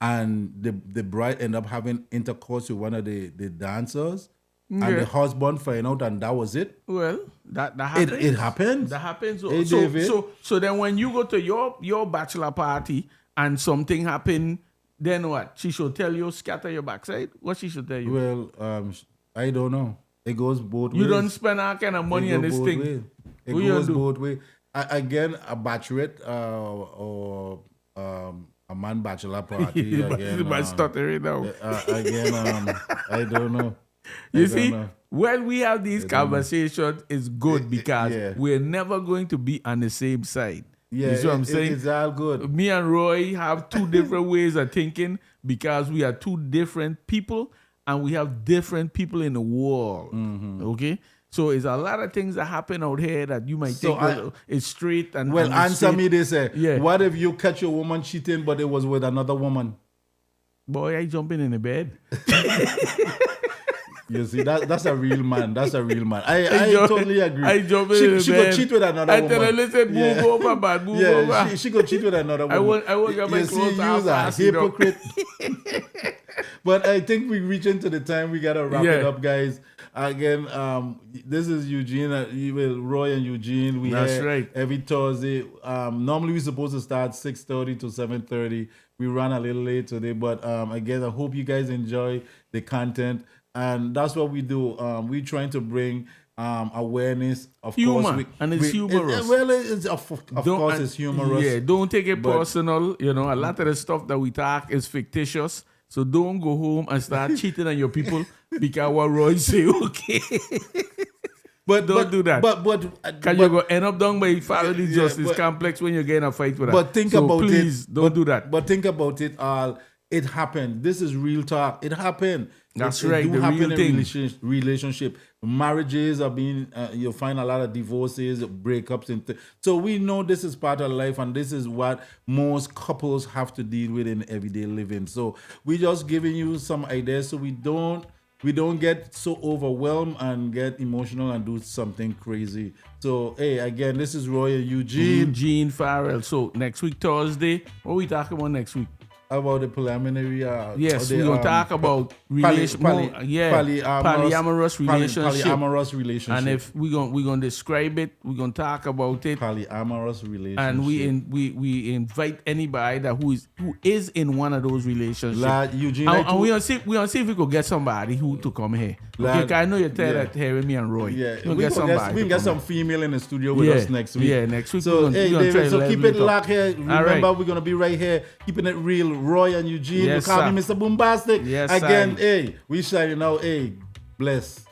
and the bride ended up having intercourse with one of the dancers, and the husband found out, and that was it? Well, that happens. It happens? That happens. Hey, so then when you go to your bachelor party and something happened, then what? She should tell you, scatter your backside? What she should tell you? Well, I don't know. It goes both ways. You don't spend all kind of money on this thing. It goes both ways. Again, a bachelorette or a man bachelor party. Again, I don't know. You see, when we have these conversations, it's good because we're never going to be on the same side. Yeah, you see what I'm saying? It's all good. Me and Roy have two different ways of thinking because we are two different people and we have different people in the world. Mm-hmm. Okay? So it's a lot of things that happen out here that you might think it's straight. Answer me this. What if you catch your woman cheating but it was with another woman? Boy, I jumping in the bed. You see, that's a real man. That's a real man. I totally agree. I jump in the bed. She could cheat with another woman. I tell her, listen, move over, man, move over. She could cheat with another woman. I won't get my clothes off. You a hypocrite. But I think we're reaching to the time we got to wrap it up, guys. Again, this is Eugene, Roy and Eugene. That's right. Every Thursday. Normally we're supposed to start 6:30 to 7:30. We ran a little late today, but again, I hope you guys enjoy the content. And that's what we do. We're trying to bring awareness, of humor, course. And it's humorous. Of course, it's humorous. Yeah, don't take it personal. You know, a lot of the stuff that we talk is fictitious. So don't go home and start cheating on your people because what Roy say, okay? But Don't do that. Because you're going to end up down by family justice complex when you get in a fight with that. But think about please, it. don't do that. But think about it all. It happened. This is real talk. It happened. That's it right. do The happen real in thing. Relationship. Marriages are being, you'll find a lot of divorces, breakups. So we know this is part of life, and this is what most couples have to deal with in everyday living. So we just giving you some ideas so we don't get so overwhelmed and get emotional and do something crazy. So, hey, again, this is Roy and Eugene Farrell. So next week, Thursday, what we talking about next week? About the preliminary. Yes, we're going to talk about polyamorous relationship. Polyamorous relationship. And if we're going to describe it, we're going to talk about it. Polyamorous relationship. And we invite anybody who is in one of those relationships. Eugene, and we're going to see if we could get somebody to come here. Okay, I know you're tired of hearing me and Roy. Yeah, we can get some female in the studio with us next week. Yeah, next week. So, hey, David, so keep it locked here. Remember, right. we're going to be right here, keeping it real. Roy and Eugene, Yes, we call me Mr. Bombastic. Yes, again, hey, we shine now. Hey, bless.